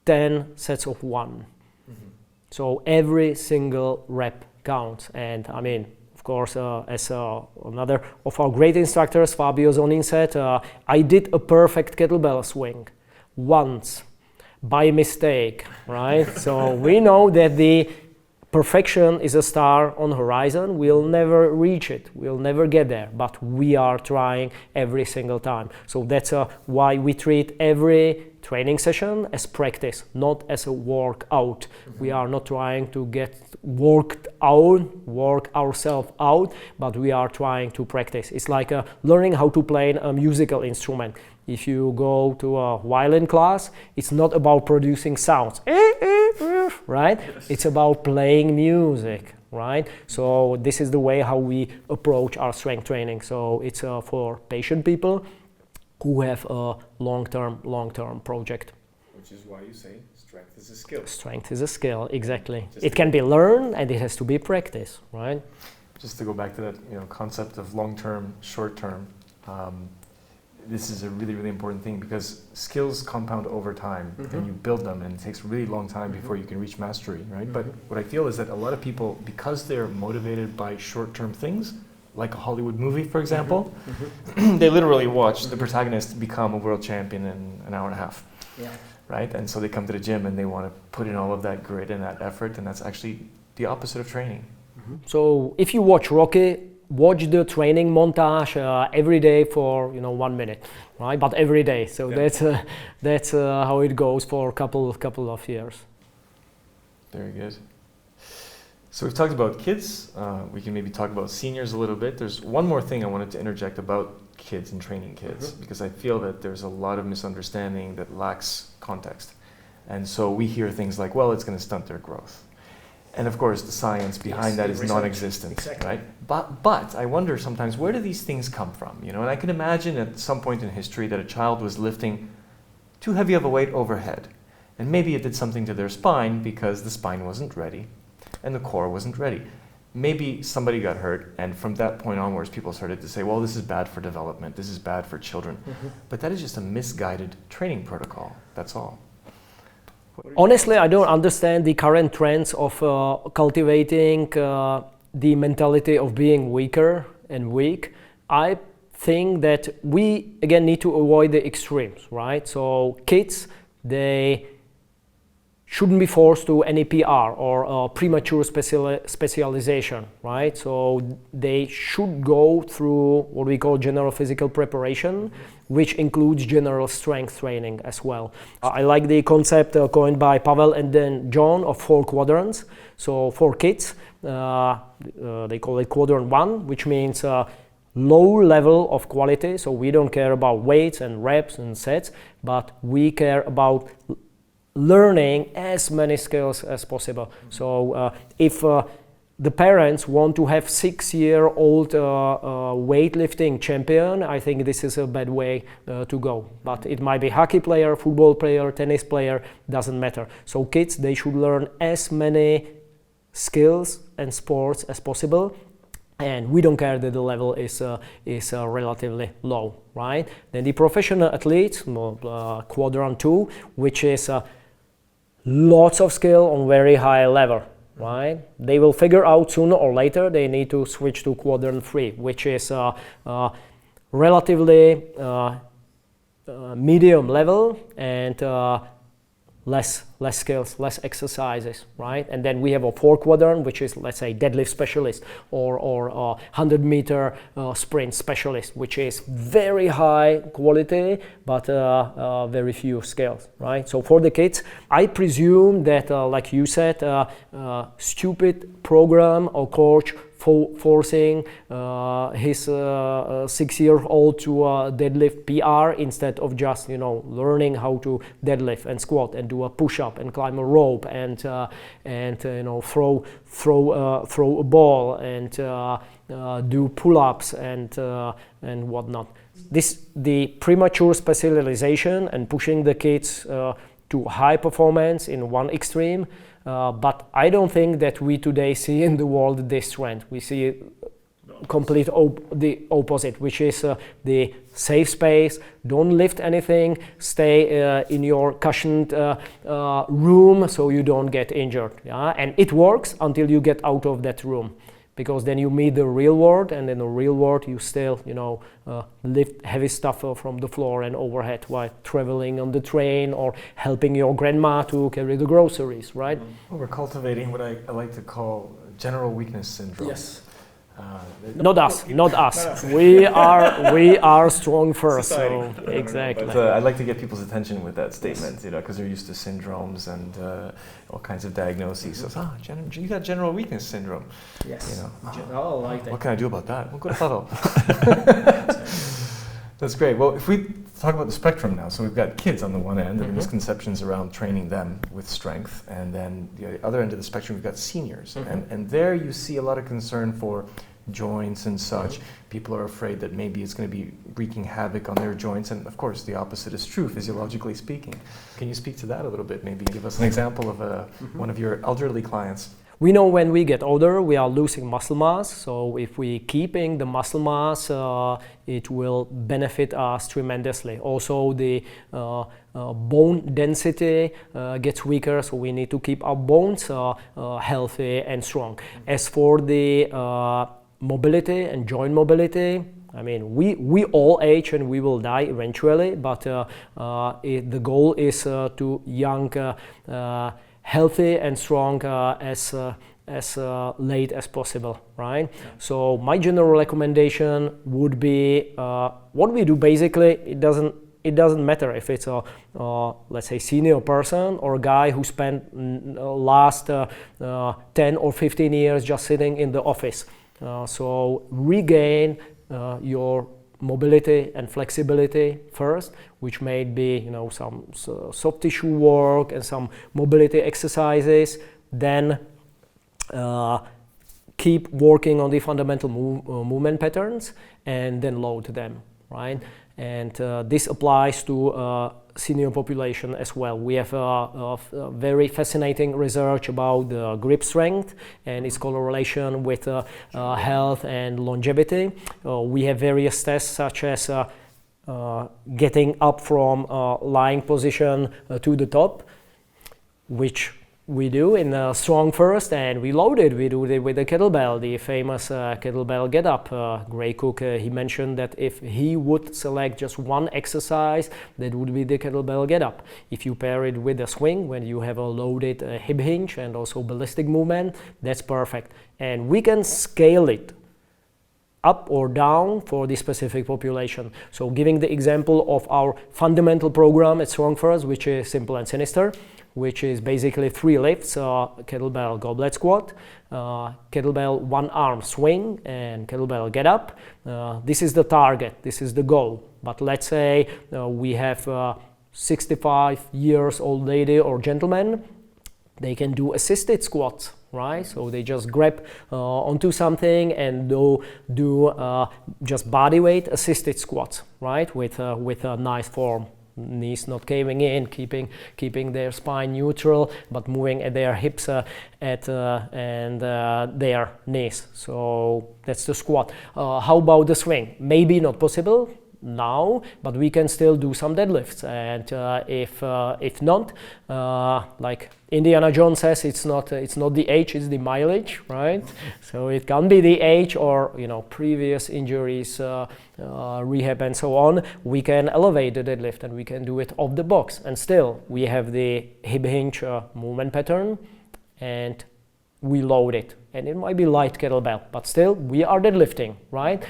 10 sets of one. So every single rep counts. And I mean, of course, as another of our great instructors, Fabio Zonin said, I did a perfect kettlebell swing once by mistake, right? So we know that the perfection is a star on the horizon. We'll never reach it. We'll never get there, but we are trying every single time. So that's why we treat every training session as practice, not as a workout. We are not trying to get work ourselves out, but we are trying to practice. It's like learning how to play a musical instrument. If you go to a violin class, it's not about producing sounds, right? It's about playing music, right? So this is the way how we approach our strength training. So it's for patient people who have a long-term project. Which is why you say strength is a skill. Strength is a skill, exactly. It can be learned and it has to be practiced, right? Just to go back to that, concept of long-term, short-term. This is a really important thing because skills compound over time and you build them, and it takes a really long time before you can reach mastery, right? But what I feel is that a lot of people, because they're motivated by short-term things, like a Hollywood movie, for example, they literally watch the protagonist become a world champion in an hour and a half, right? And so they come to the gym and they want to put in all of that grit and that effort, and that's actually the opposite of training. So if you watch Rocky, watch the training montage every day for 1 minute, right? But every day. So that's how it goes for a couple of years. Very good. So we've talked about kids. We can maybe talk about seniors a little bit. There's one more thing I wanted to interject about kids and training kids, because I feel that there's a lot of misunderstanding that lacks context. And so we hear things like, well, it's going to stunt their growth. And of course, the science behind that is non-existent, right? But I wonder sometimes, where do these things come from? And I can imagine at some point in history that a child was lifting too heavy of a weight overhead. And maybe it did something to their spine because the spine wasn't ready and the core wasn't ready. Maybe somebody got hurt, and from that point onwards, people started to say, well, this is bad for development, this is bad for children. But that is just a misguided training protocol, that's all. Honestly, I don't understand the current trends of cultivating the mentality of being weaker and weak. I think that we, again, need to avoid the extremes, right? So kids, they shouldn't be forced to any PR or premature specialization, right? So they should go through what we call general physical preparation, which includes general strength training as well. I like the concept coined by Pavel and then John of 4 quadrants. So for kids, they call it quadrant 1, which means low level of quality. So we don't care about weights and reps and sets, but we care about learning as many skills as possible. So if the parents want to have 6-year-old weightlifting champion, I think this is a bad way to go. But it might be hockey player, football player, tennis player, doesn't matter. So kids, they should learn as many skills and sports as possible. And we don't care that the level is relatively low, right? Then the professional athletes, quadrant 2, which is lots of skill on very high level, right? They will figure out sooner or later they need to switch to quadrant 3, which is relatively medium level and less skills, less exercises, right? And then we have a 4 quadrant, which is, let's say, deadlift specialist or 100-meter sprint specialist, which is very high quality but very few skills, right? So for the kids, I presume that, like you said, stupid program or coach forcing his 6-year-old to deadlift PR instead of just, learning how to deadlift and squat and do a push-up and climb a rope and throw a ball and do pull-ups and whatnot. The premature specialization and pushing the kids to high performance in one extreme. But I don't think that we today see in the world this trend. We see the opposite, which is the safe space. Don't lift anything. Stay in your cushioned room so you don't get injured. Yeah? And it works until you get out of that room, because then you meet the real world, and in the real world you still, lift heavy stuff from the floor and overhead while traveling on the train or helping your grandma to carry the groceries, right? Well, we're cultivating what I like to call general weakness syndrome. Yes. Not us. We are StrongFirst. So exactly. But I'd like to get people's attention with that statement, because they're used to syndromes and all kinds of diagnoses. So, you got general weakness syndrome. Yes. Oh, I like that. What can I do about that? Well, go to Pavel. That's great. Well, if we talk about the spectrum now, so we've got kids on the one end and misconceptions around training them with strength, and then the other end of the spectrum we've got seniors, and there you see a lot of concern for joints and such. People are afraid that maybe it's going to be wreaking havoc on their joints, and of course the opposite is true, physiologically speaking. Can you speak to that a little bit? Maybe give us an example of one of your elderly clients. We know when we get older, we are losing muscle mass. So if we keeping the muscle mass, it will benefit us tremendously. Also, the bone density gets weaker, so we need to keep our bones healthy and strong. As for the mobility and joint mobility, I mean, we all age and we will die eventually, but the goal is to young, healthy and strong as late as possible, right? Yeah. So my general recommendation would be what we do basically. It doesn't matter if it's a let's say senior person or a guy who spent last 10 or 15 years just sitting in the office. So regain your mobility and flexibility first, which may be some soft tissue work and some mobility exercises. Then keep working on the fundamental movement patterns and then load them, right? And this applies to senior population as well. We have a very fascinating research about the grip strength and its correlation with health and longevity. We have various tests such as getting up from lying position to the top, which we do in StrongFirst, and we load it. We do it with the kettlebell, the famous kettlebell get up. Gray Cook, he mentioned that if he would select just one exercise, that would be the kettlebell get up. If you pair it with a swing, when you have a loaded hip hinge and also ballistic movement, that's perfect. And we can scale it up or down for the specific population. So giving the example of our fundamental program at StrongFirst, which is simple and sinister, which is basically 3 lifts, kettlebell goblet squat, kettlebell one arm swing, and kettlebell get up. This is the target, this is the goal. But let's say we have 65 years old lady or gentleman, they can do assisted squats, right? So they just grab onto something and do just body weight assisted squats, right? With a nice form. Knees not caving in, keeping their spine neutral, but moving at their hips and their knees. So that's the squat. How about the swing? Maybe not possible now, but we can still do some deadlifts. And if not, like Indiana Jones says, it's not the age, it's the mileage, right? So it can be the age or previous injuries, rehab and so on. We can elevate the deadlift and we can do it off the box, and still we have the hip hinge movement pattern, and we load it, and it might be light kettlebell, but still we are deadlifting, right?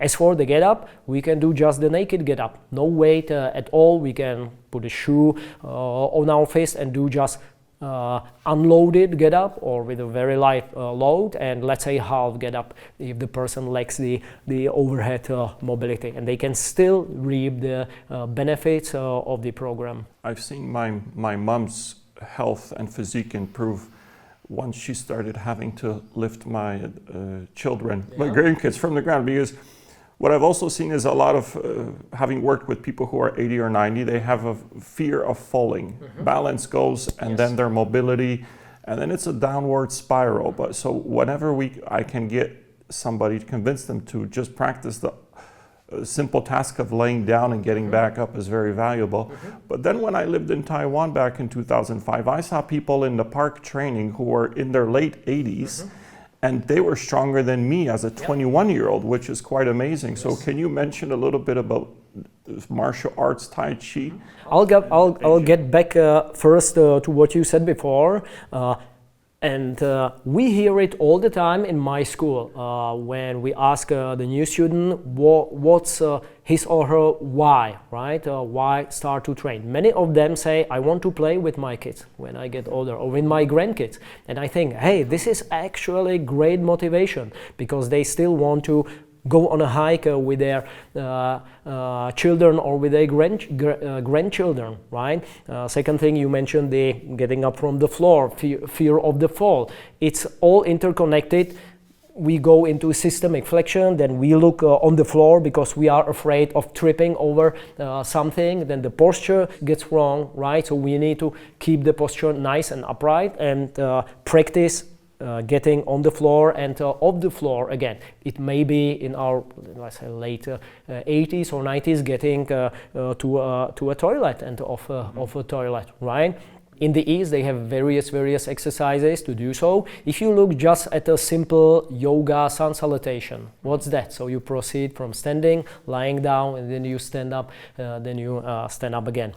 As for the get up, we can do just the naked get up, no weight at all. We can put a shoe on our fist and do just unloaded get up, or with a very light load, and let's say half get up if the person lacks the overhead mobility, and they can still reap the benefits of the program. I've seen my mom's health and physique improve once she started having to lift my children, my grandkids, from the ground. Because what I've also seen is a lot of, having worked with people who are 80 or 90, they have a fear of falling. Balance goes, and then their mobility, and then it's a downward spiral. But so whenever I can get somebody to convince them to just practice the simple task of laying down and getting back up is very valuable. But then when I lived in Taiwan back in 2005, I saw people in the park training who were in their late 80s, and they were stronger than me as a 21-year-old, which is quite amazing. So can you mention a little bit about martial arts, Tai Chi? I'll get back first to what you said before. And we hear it all the time in my school when we ask the new student what's his or her why, right? Why start to train? Many of them say, I want to play with my kids when I get older, or with my grandkids. And I think, hey, this is actually great motivation, because they still want to go on a hike with their children or with their grandchildren, right? Second thing, you mentioned the getting up from the floor, fear of the fall. It's all interconnected. We go into systemic flexion, then we look on the floor because we are afraid of tripping over something, then the posture gets wrong, right? So we need to keep the posture nice and upright, and practice getting on the floor and off the floor again. It may be in our, let's say, late 80s or 90s, getting to a toilet and off a toilet, right? In the East, they have various exercises to do so. If you look just at a simple yoga sun salutation, what's that? So you proceed from standing, lying down, and then you stand up, then you stand up again.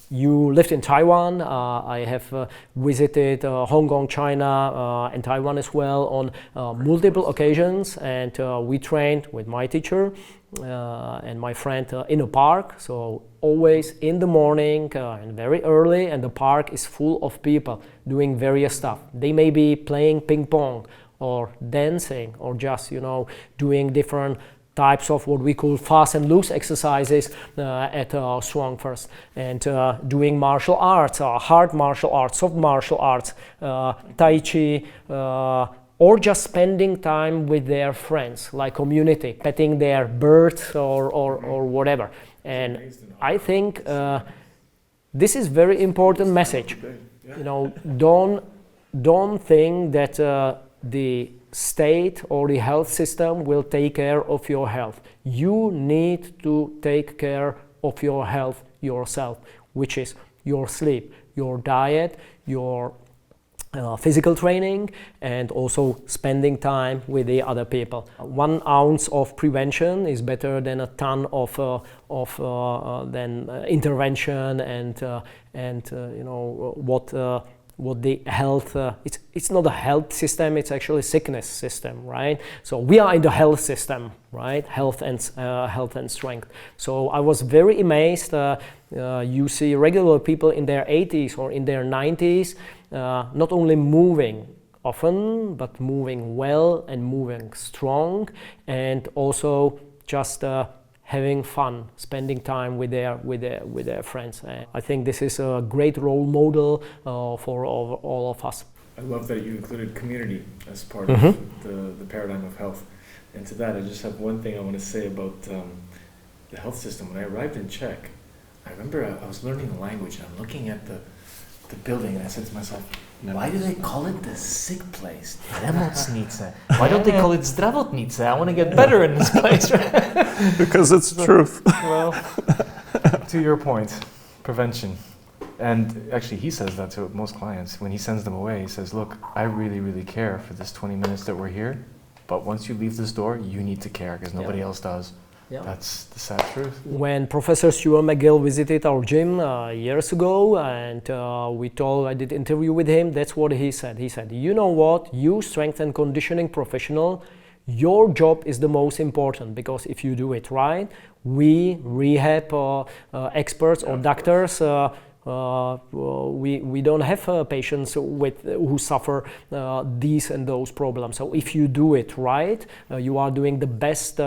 You lived in Taiwan. I have visited Hong Kong, China, and Taiwan as well on multiple occasions, and we trained with my teacher and my friend in a park. So always in the morning and very early, and the park is full of people doing various stuff. They may be playing ping pong or dancing, or just doing different types of what we call fast and loose exercises at StrongFirst, and doing martial arts, hard martial arts, soft martial arts, Tai Chi, or just spending time with their friends, like community, petting their birds or whatever. And I think this is very important message. Don't think that the state or the health system will take care of your health. You need to take care of your health yourself, which is your sleep, your diet, your physical training, and also spending time with the other people. 1 ounce of prevention is better than a ton of intervention and what the health, it's not a health system, it's actually sickness system, right? So we are in the health system, right? Health and strength. So I was very amazed. You see regular people in their 80s or in their 90s, not only moving often, but moving well and moving strong, and also just having fun, spending time with their friends. I think this is a great role model for all of us. I love that you included community as part of the paradigm of health. And to that, I just have one thing I want to say about the health system. When I arrived in Czech, I remember I was learning the language, and I'm looking at the building, and I said to myself, Why do they call it the sick place? Nemocnice. Why don't they call it zdravotnice? I want to get better in this place. Because it's truth. Well, to your point, prevention. And actually, he says that to most clients. When he sends them away, he says, look, I really, really care for this 20 minutes that we're here. But once you leave this door, you need to care because nobody else does. Yeah. That's the sad truth. When Professor Stuart Mc.Guill visited our gym years ago, and I did interview with him, that's what he said. He said, you know what, you strength and conditioning professional, your job is the most important, because if you do it right, we rehab experts or doctors, we don't have patients who suffer these and those problems. So if you do it right, you are doing the best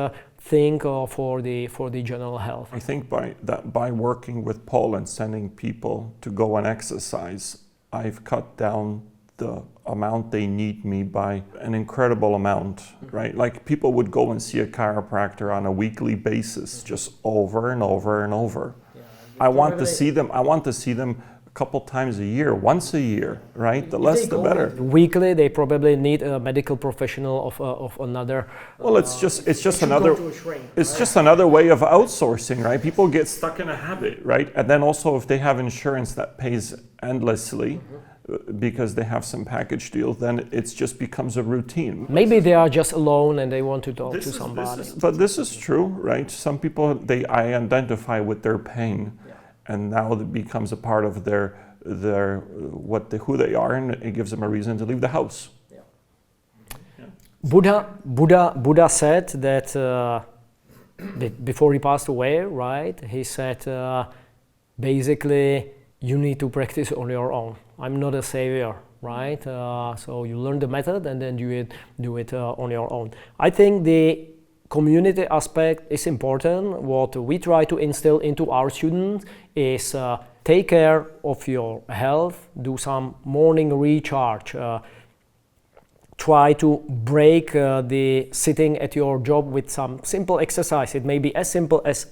thing for the general health. I think by working with Paul and sending people to go and exercise, I've cut down the amount they need me by an incredible amount, right? Like people would go and see a chiropractor on a weekly basis, just over and over and over. Yeah, I want to see them a couple times a year, once a year, right? The less the better. Weekly, they probably need a medical professional of another. Well, it's just another just another way of outsourcing, right? People get stuck in a habit, right? And then also if they have insurance that pays endlessly because they have some package deal, then it just becomes a routine. Maybe they are just alone and they want to talk to somebody. But this is true, right? Some people I identify with their pain. And now it becomes a part of who they are, and it gives them a reason to leave the house. Yeah. Buddha said that before he passed away, right? He said basically you need to practice on your own. I'm not a savior, right? So you learn the method and then do it on your own. I think the community aspect is important. What we try to instill into our students is take care of your health, do some morning recharge, try to break the sitting at your job with some simple exercise. It may be as simple as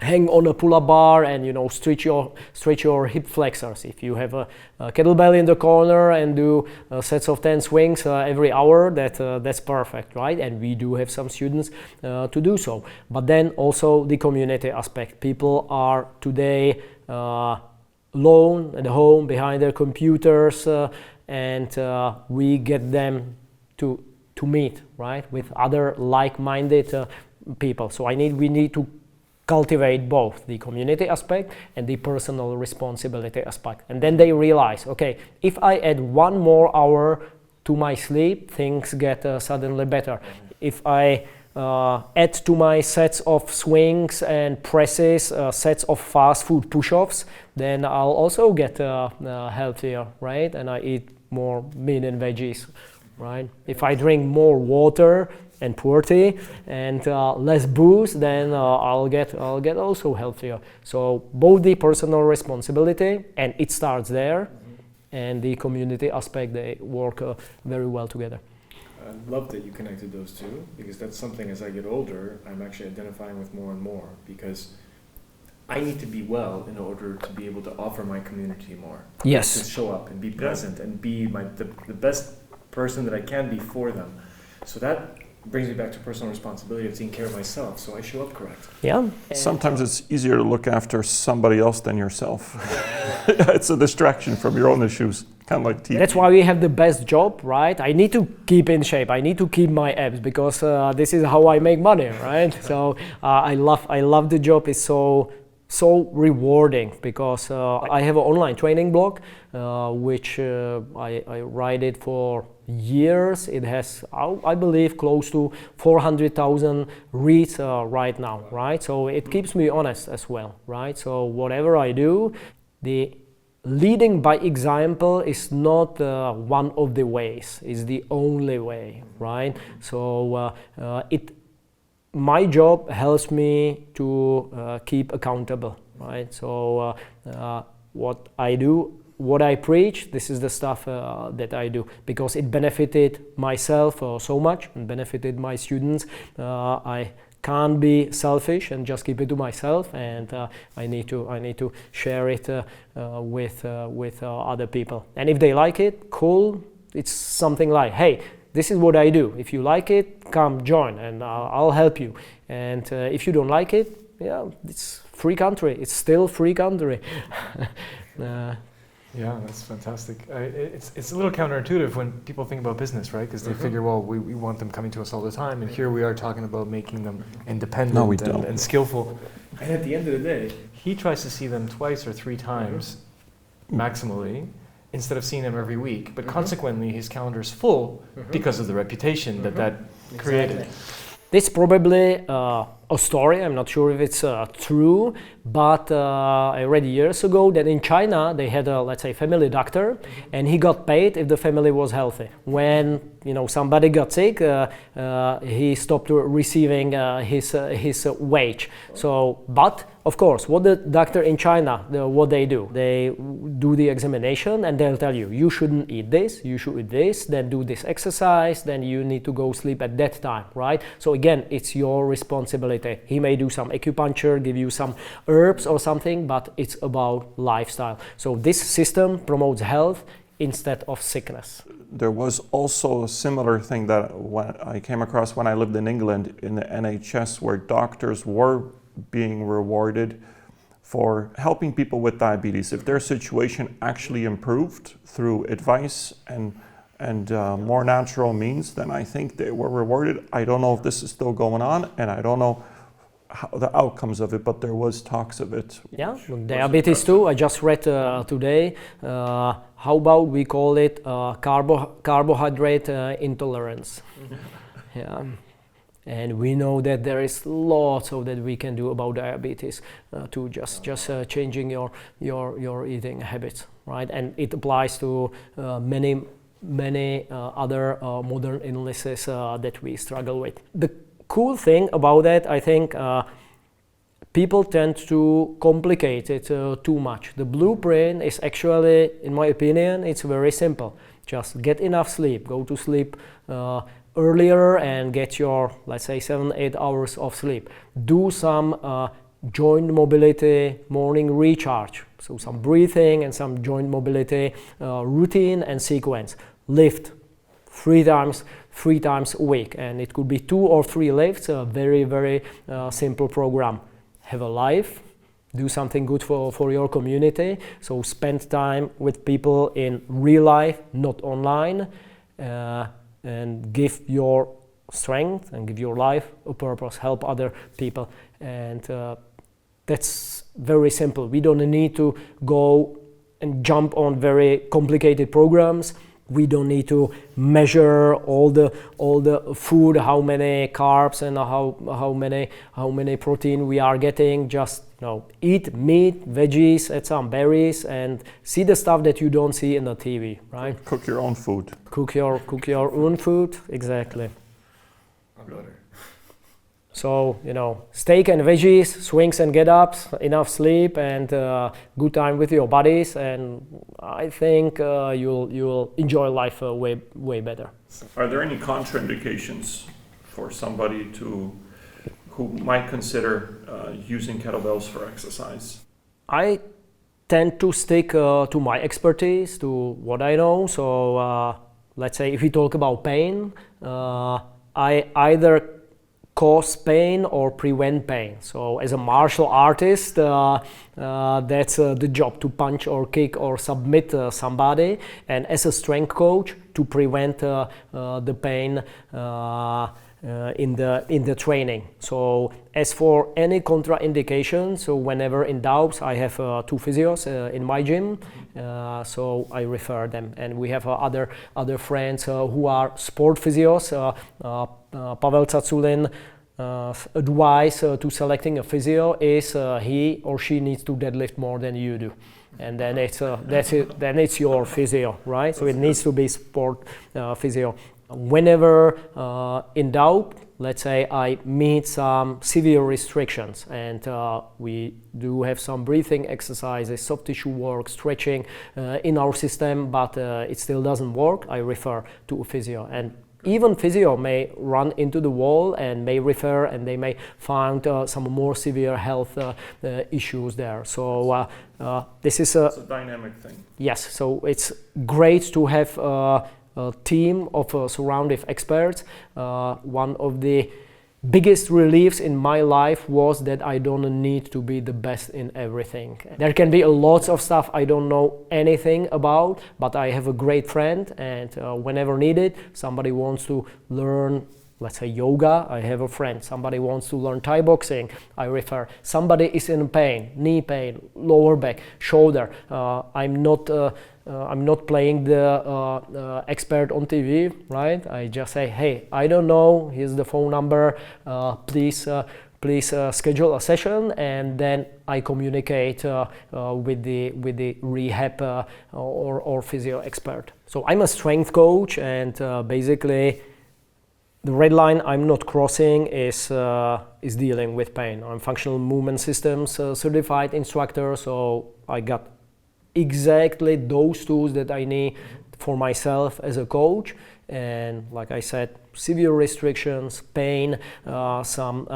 hang on a pull-up bar and stretch your hip flexors. If you have a kettlebell in the corner and do sets of 10 swings every hour, that's perfect, right? And we do have some students to do so. But then also the community aspect. People are today alone at home behind their computers, and we get them to meet, right, with other like-minded people. So we need to cultivate both the community aspect and the personal responsibility aspect. And then they realize, okay, if I add 1 more hour to my sleep, things get suddenly better. If I add to my sets of swings and presses, sets of fast food push-ups, then I'll also get healthier, right? And I eat more meat and veggies, right? If I drink more water and puberty and less booze, then I'll get also healthier. So both the personal responsibility, and it starts there, and the community aspect, they work very well together. I love that you connected those two, because that's something as I get older I'm actually identifying with more and more, because I need to be well in order to be able to offer my community more. Yes. To show up and be present and be the best person that I can be for them. So that brings me back to personal responsibility of taking care of myself, so I show up correct. Yeah. Sometimes it's easier to look after somebody else than yourself. It's a distraction from your own issues, kind of like TV. That's why we have the best job, right? I need to keep in shape. I need to keep my abs, because this is how I make money, right? So I love the job. It's so rewarding, because I have an online training blog, which I write it for years. It has, I believe, close to 400,000 reads right now, right? So it keeps me honest as well, right? So whatever I do, the leading by example is not one of the ways, it's the only way, right? So my job helps me to keep accountable, right? So what I do, what I preach, this is the stuff that I do, because it benefited myself so much and benefited my students. I can't be selfish and just keep it to myself, and I need to share it with other people. And if they like it, cool. It's something like, hey, this is what I do. If you like it, come join, and I'll help you. And if you don't like it, yeah, it's free country. It's still free country. Yeah, that's fantastic. It's a little counterintuitive when people think about business, right? Because they figure, well, we want them coming to us all the time, and here we are talking about making them independent and skillful. And at the end of the day, he tries to see them twice or 3 times maximally, instead of seeing them every week. But consequently, his calendar is full because of the reputation that created. This probably a story, I'm not sure if it's true, but I read years ago that in China they had a, let's say, family doctor, and he got paid if the family was healthy. When somebody got sick, he stopped receiving his wage. So, but of course, what the doctor in China, what they do the examination, and they'll tell you, you shouldn't eat this, you should eat this, then do this exercise, then you need to go sleep at that time, right? So again, it's your responsibility. He may do some acupuncture, give you some herbs or something, but it's about lifestyle. So this system promotes health instead of sickness. There was also a similar thing that I came across when I lived in England in the NHS, where doctors were being rewarded for helping people with diabetes. If their situation actually improved through advice and more natural means, then I think they were rewarded. I don't know if this is still going on, and I don't know how the outcomes of it, but there was talks of it. Yeah, diabetes too. I just read today. How about we call it carbohydrate intolerance? Yeah. And we know that there is lots of that we can do about diabetes to just changing your eating habits, right? And it applies to many other modern illnesses that we struggle with. The cool thing about that, I think, people tend to complicate it too much. The blueprint is actually, in my opinion, it's very simple. Just get enough sleep, go to sleep earlier and get your, let's say, 7-8 hours of sleep. Do some joint mobility morning recharge, so some breathing and some joint mobility routine and sequence. Lift 3 times a week, and it could be 2 or 3 lifts, a very simple program. Have a life, do something good for your community, so spend time with people in real life, not online, and give your strength and give your life a purpose, help other people. And that's very simple. We don't need to go and jump on very complicated programs. We don't need to measure all the food, how many carbs and how many protein we are getting. Just eat meat, veggies, add some berries, and see the stuff that you don't see in the TV, right? Cook your own food. Cook your own food, exactly. Butter. So, steak and veggies, swings and get-ups, enough sleep, and good time with your buddies, and I think you'll enjoy life way better. Are there any contraindications for somebody who might consider using kettlebells for exercise? I tend to stick to my expertise, to what I know. So let's say if we talk about pain, I either cause pain or prevent pain. So as a martial artist, that's the job, to punch or kick or submit somebody, and as a strength coach, to prevent the pain in the training. So as for any contraindications, so whenever in doubt, I have 2 physios in my gym, so I refer them. And we have other friends who are sport physios. Pavel Tsatsouline advice to selecting a physio is he or she needs to deadlift more than you do, and then then it's your physio, right? So it needs to be sport physio. Whenever in doubt, let's say I meet some severe restrictions, and we do have some breathing exercises, soft tissue work, stretching in our system, but it still doesn't work, I refer to a physio. And Even physio may run into the wall and may refer, and they may find some more severe health issues there. So this is It's a dynamic thing. yes, so it's great to have a team of surrounding experts. One of the biggest reliefs in my life was that I don't need to be the best in everything. There can be a lot of stuff I don't know anything about, but I have a great friend, and whenever needed, somebody wants to learn, let's say, yoga, I have a friend. Somebody wants to learn Thai boxing, I refer. Somebody is in pain, knee pain, lower back, shoulder. I'm not playing the expert on TV, right? I just say, hey, I don't know, here's the phone number, please schedule a session, and then I communicate with the rehab or physio expert. So I'm a strength coach, and basically the red line I'm not crossing is dealing with pain. I'm functional movement systems certified instructor, so I got exactly those tools that I need for myself as a coach. And like I said, severe restrictions, pain, some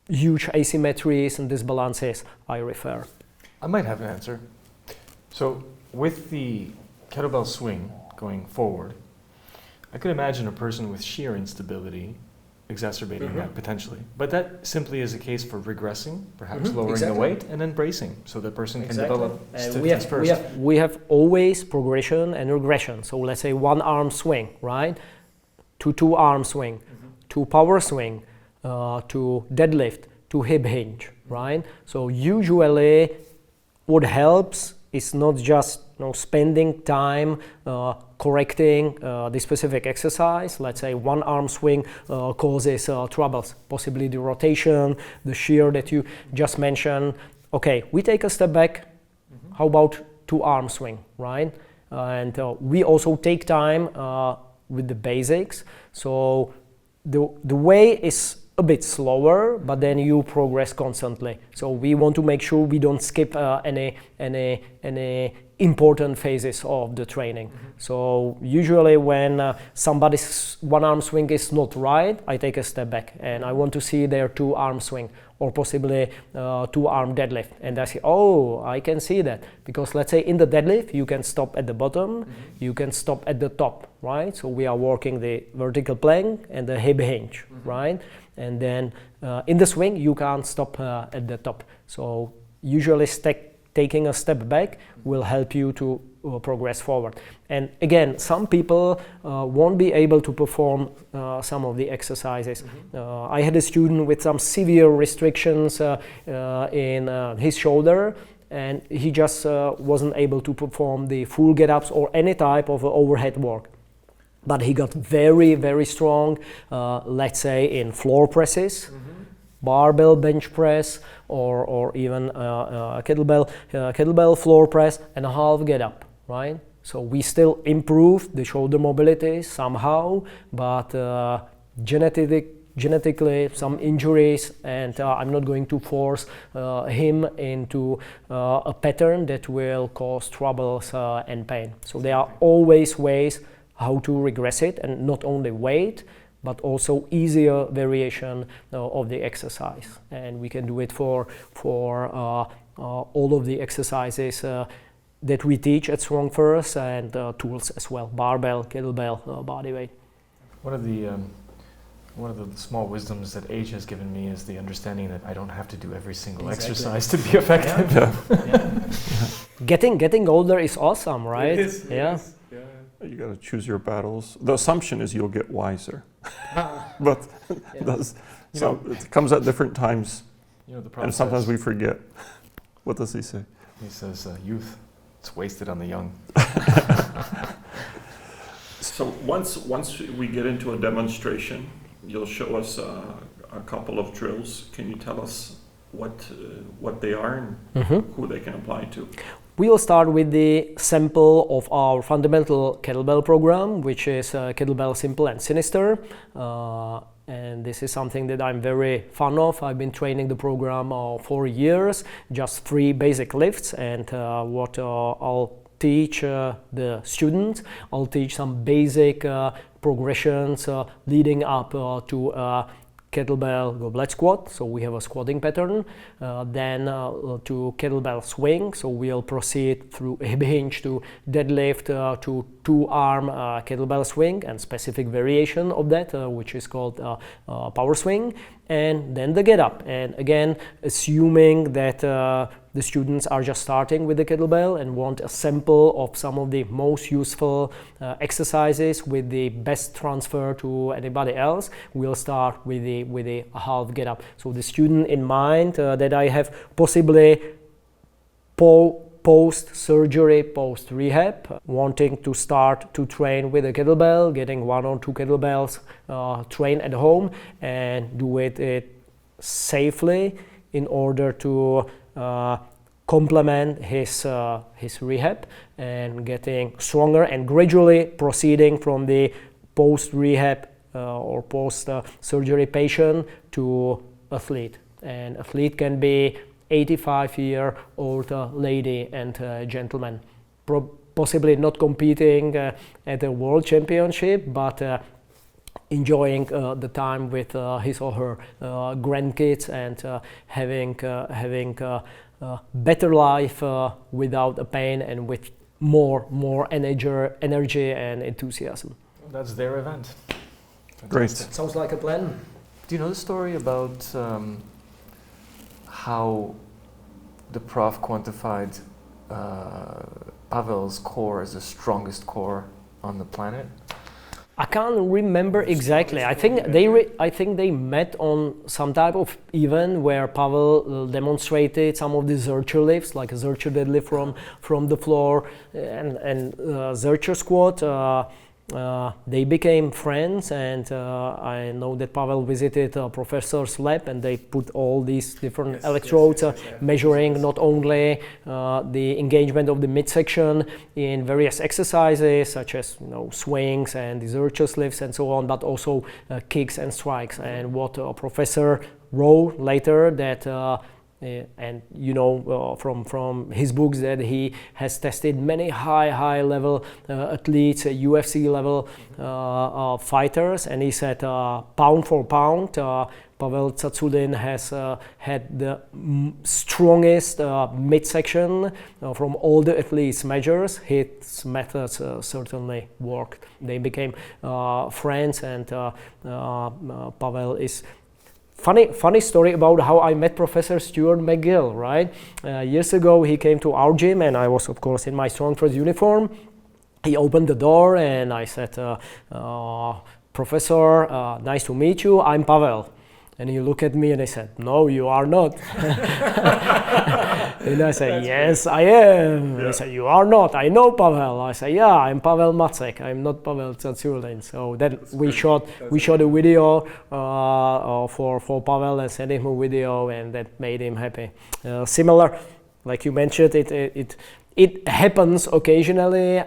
huge asymmetries and disbalances, I refer. I might have an answer. So with the kettlebell swing going forward, I could imagine a person with shear instability exacerbating that potentially. But that simply is a case for regressing, perhaps lowering the weight, and then bracing, so the person can develop stiffness first. We have always progression and regression. So let's say one arm swing, right? To two arm swing, to power swing, to deadlift, to hip hinge, right? So usually what helps is not just spending time correcting the specific exercise. Let's say one arm swing causes troubles, possibly the rotation, the shear that you just mentioned. Okay, we take a step back. How about two arm swing, right? And we also take time with the basics. So the way is a bit slower, but then you progress constantly. So we want to make sure we don't skip any important phases of the training. So usually when somebody's one arm swing is not right, I take a step back and I want to see their two arm swing, or possibly two arm deadlift, and I say, oh, I can see that, because let's say in the deadlift you can stop at the bottom, you can stop at the top, right? So we are working the vertical plank and the hip hinge, right? And then in the swing you can't stop at the top. So usually taking a step back will help you to progress forward. And again, some people won't be able to perform some of the exercises. I had a student with some severe restrictions in his shoulder, and he just wasn't able to perform the full get-ups or any type of overhead work. But he got very, very strong, let's say in floor presses, barbell bench press, or even kettlebell floor press and a half get up, right? So we still improved the shoulder mobility somehow, but genetically some injuries, and I'm not going to force him into a pattern that will cause troubles and pain. So there are always ways how to regress it, and not only weight, but also easier variation of the exercise. And we can do it for all of the exercises that we teach at StrongFirst, and tools as well, barbell, kettlebell, body weight. One of the small wisdoms that age has given me is the understanding that I don't have to do every single exercise to be effective. Getting older is awesome, right? It is. You got to choose your battles. The assumption is you'll get wiser, but it comes at different times, and sometimes we forget. What does he say? He says, "Youth, it's wasted on the young." So once we get into a demonstration, you'll show us a couple of drills. Can you tell us what they are and who they can apply to? We will start with the sample of our fundamental kettlebell program, which is kettlebell simple and sinister. And this is something that I'm very fond of. I've been training the program for years, just 3 basic lifts, and what I'll teach the students, I'll teach some basic progressions leading up to kettlebell goblet squat, so we have a squatting pattern, then to kettlebell swing, so we'll proceed through hip hinge to deadlift to 2-arm kettlebell swing and specific variation of that, which is called power swing, and then the get up. And again, assuming that the students are just starting with the kettlebell and want a sample of some of the most useful exercises with the best transfer to anybody else, we'll start with the half get up. So the student in mind that I have, possibly post-surgery, post-rehab, wanting to start to train with a kettlebell, getting 1 or 2 kettlebells, train at home and do it safely in order to complement his rehab and getting stronger and gradually proceeding from the post-rehab or post-surgery patient to athlete. And athlete can be 85-year-old lady and gentleman, possibly not competing at a world championship, but enjoying the time with his or her grandkids and having better life without a pain and with more energy and enthusiasm. That's their event. Great. Sounds like a plan. Do you know the story about how the prof quantified Pavel's core as the strongest core on the planet? I can't remember exactly. I think they met on some type of event where Pavel demonstrated some of the Zercher lifts, like a Zercher deadlift from the floor and Zercher squat. They became friends, and I know that Pavel visited a professor's lab, and they put all these different electrodes measuring not only the engagement of the midsection in various exercises such as swings and the Zercher lifts and so on, but also kicks and strikes. And what Professor wrote later that and from his books that he has tested many high level athletes, UFC level fighters, and he said pound for pound Pavel Tsatsouline has had the strongest midsection from all the athletes measures. His methods certainly worked. They became friends, and Pavel is Funny story about how I met Professor Stuart Mc.Guill, right? Years ago he came to our gym, and I was of course in my StrongFirst uniform. He opened the door and I said, Professor, nice to meet you, I'm Pavel. And he looked at me and he said, no, you are not. And I said, yes, I am. Yeah. He said, you are not. I know Pavel. I said, yeah, I'm Pavel Macek. I'm not Pavel Tsatsouline. So then we shot a video for Pavel and sent him a video, and that made him happy. Similar, like you mentioned, it happens occasionally.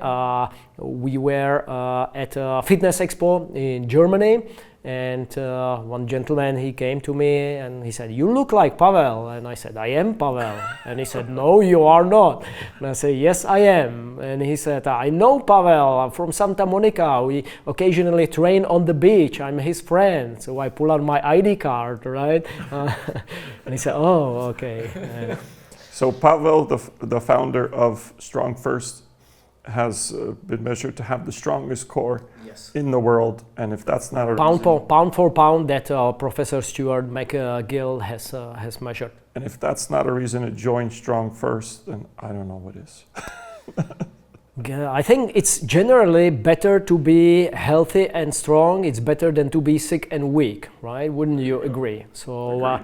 We were at a fitness expo in Germany. And one gentleman, he came to me and he said, you look like Pavel. And I said, I am Pavel. And he said, no, you are not. And I said, yes, I am. And he said, I know Pavel, I'm from Santa Monica. We occasionally train on the beach. I'm his friend. So I pull out my ID card, right? And he said, oh, okay. So Pavel, the founder of StrongFirst, has been measured to have the strongest core in the world, and if that's not a pound for pound that Professor Stuart Mc.Guill has measured. And if that's not a reason to join StrongFirst, then I don't know what is. I think it's generally better to be healthy and strong. It's better than to be sick and weak, right? Wouldn't you agree? So.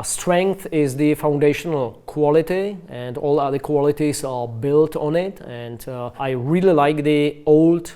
Strength is the foundational quality, and all other qualities are built on it. And I really like the old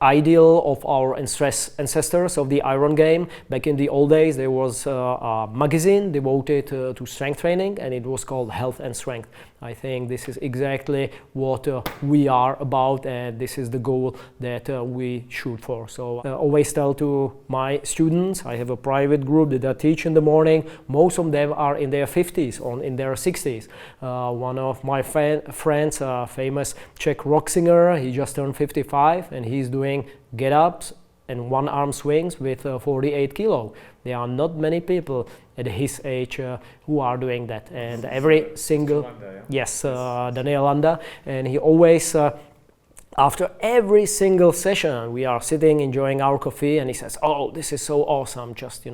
ideal of our ancestors of the iron game. Back in the old days, there was a magazine devoted to strength training, and it was called Health and Strength. I think this is exactly what we are about, and this is the goal that we shoot for. So I always tell to my students, I have a private group that I teach in the morning. Most of them are in their 50s or in their 60s. One of my friends, a famous Czech rock singer, he just turned 55, and he's doing get-ups and one arm swings with 48 kilo. There are not many people at his age who are doing that. And every single, Landa, yeah? yes, Daniel Landa, and he always, after every single session, we are sitting enjoying our coffee, and he says, "Oh, this is so awesome! Just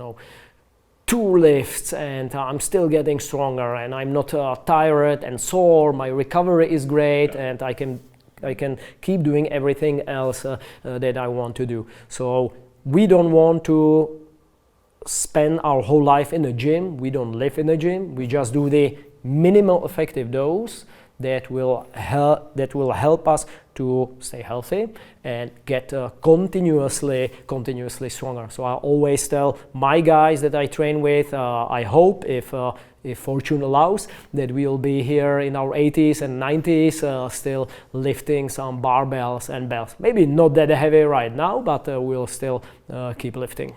2 lifts, and I'm still getting stronger, and I'm not tired and sore. My recovery is great, and I can keep doing everything else that I want to do." So we don't want to spend our whole life in a gym. We don't live in a gym. We just do the minimal effective dose that will help us to stay healthy and get continuously stronger. So I always tell my guys that I train with, I hope if fortune allows, that we'll be here in our 80s and 90s still lifting some barbells and bells. Maybe not that heavy right now, but we'll still keep lifting.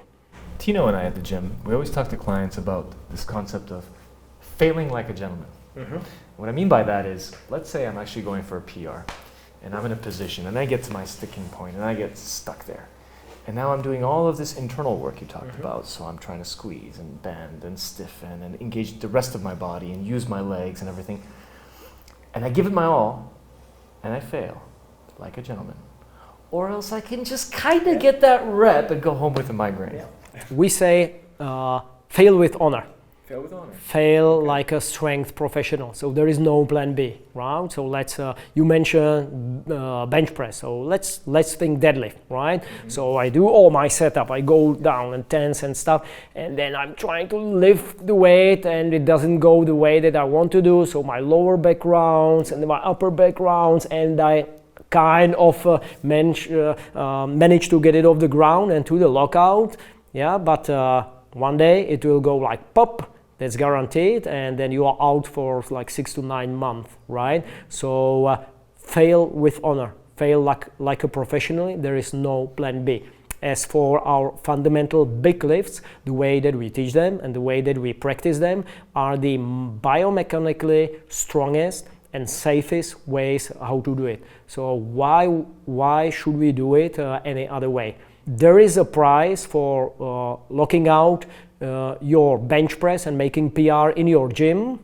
Tino and I at the gym, we always talk to clients about this concept of failing like a gentleman. Mm-hmm. What I mean by that is, let's say I'm actually going for a PR, and I'm in a position, and I get to my sticking point, and I get stuck there. And now I'm doing all of this internal work you talked about, so I'm trying to squeeze and bend and stiffen and engage the rest of my body and use my legs and everything. And I give it my all, and I fail, like a gentleman. Or else I can just kind of get that rep and go home with a migraine. Yeah. We say fail with honor. Fail with honor. Fail like a strength professional. So there is no plan B, right? So let's you mentioned bench press. So let's think deadlift, right? Mm-hmm. So I do all my setup. I go down and tense and stuff, and then I'm trying to lift the weight, and it doesn't go the way that I want to do. So my lower back rounds and my upper back rounds, and I kind of manage to get it off the ground and to the lockout. Yeah, but one day it will go like pop. That's guaranteed, and then you are out for like 6 to 9 months, right? So fail with honor, fail like a professional. There is no plan B. As for our fundamental big lifts, the way that we teach them and the way that we practice them are the biomechanically strongest and safest ways how to do it. So why should we do it any other way? There is a price for locking out your bench press and making PR in your gym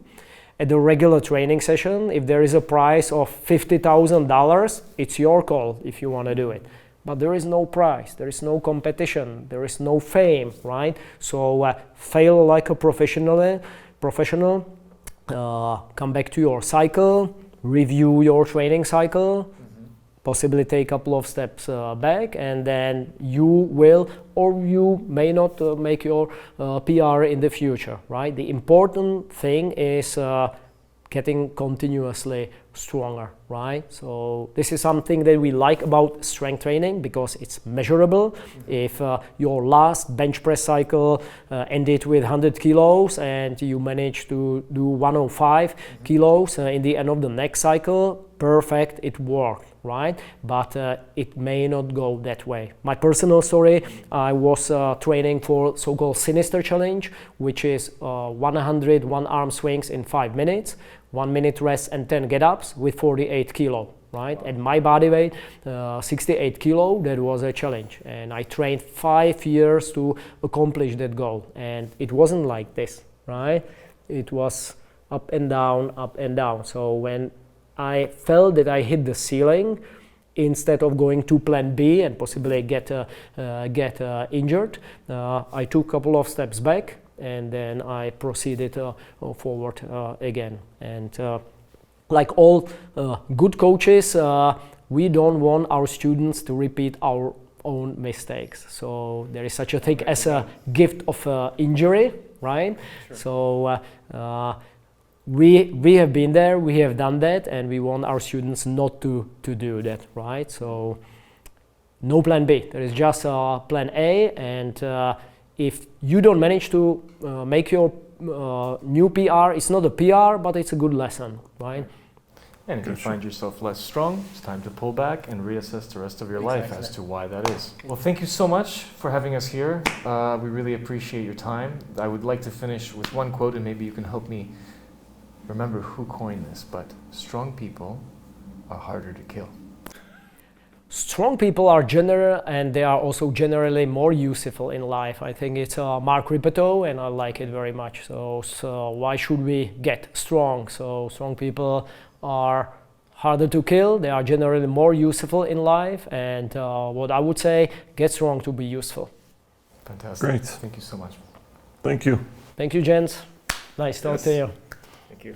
at the regular training session. If there is a price of $50,000, it's your call if you want to do it. But there is no price, there is no competition, there is no fame, right? So fail like a professional, come back to your cycle, review your training cycle, possibly take a couple of steps back, and then you will or you may not make your PR in the future, right? The important thing is getting continuously stronger, right? So this is something that we like about strength training because it's measurable. If your last bench press cycle ended with 100 kilos and you manage to do 105 kilos in the end of the next cycle, perfect, it worked, right? But it may not go that way. My personal story, I was training for so-called Sinister challenge, which is 100 one-arm swings in 5 minutes, 1 minute rest and 10 get-ups with 48 kilo, right? And my body weight, 68 kilo, that was a challenge. And I trained 5 years to accomplish that goal. And it wasn't like this, right? It was up and down, up and down. So when I felt that I hit the ceiling, instead of going to plan B and possibly get injured, I took a couple of steps back, and then I proceeded forward again. And like all good coaches, we don't want our students to repeat our own mistakes. So there is such a thing as a gift of injury, right? Sure. So we have been there, we have done that, and we want our students not to do that, right? So no plan B, there is just plan A, and if you don't manage to make your new PR, it's not a PR, but it's a good lesson, right? And if you find yourself less strong, it's time to pull back and reassess the rest of your life as to why that is. Well, thank you so much for having us here. We really appreciate your time. I would like to finish with one quote, and maybe you can help me remember who coined this, but strong people are harder to kill. strong people are general, and they are also generally more useful in life. I think it's Mark Rippetoe, and I like it very much. So why should we get strong? So strong people are harder to kill. They are generally more useful in life, and what I would say, get strong to be useful. Fantastic. Great. Thank you so much. Thank you. Thank you, gents. Nice talk to you. Thank you.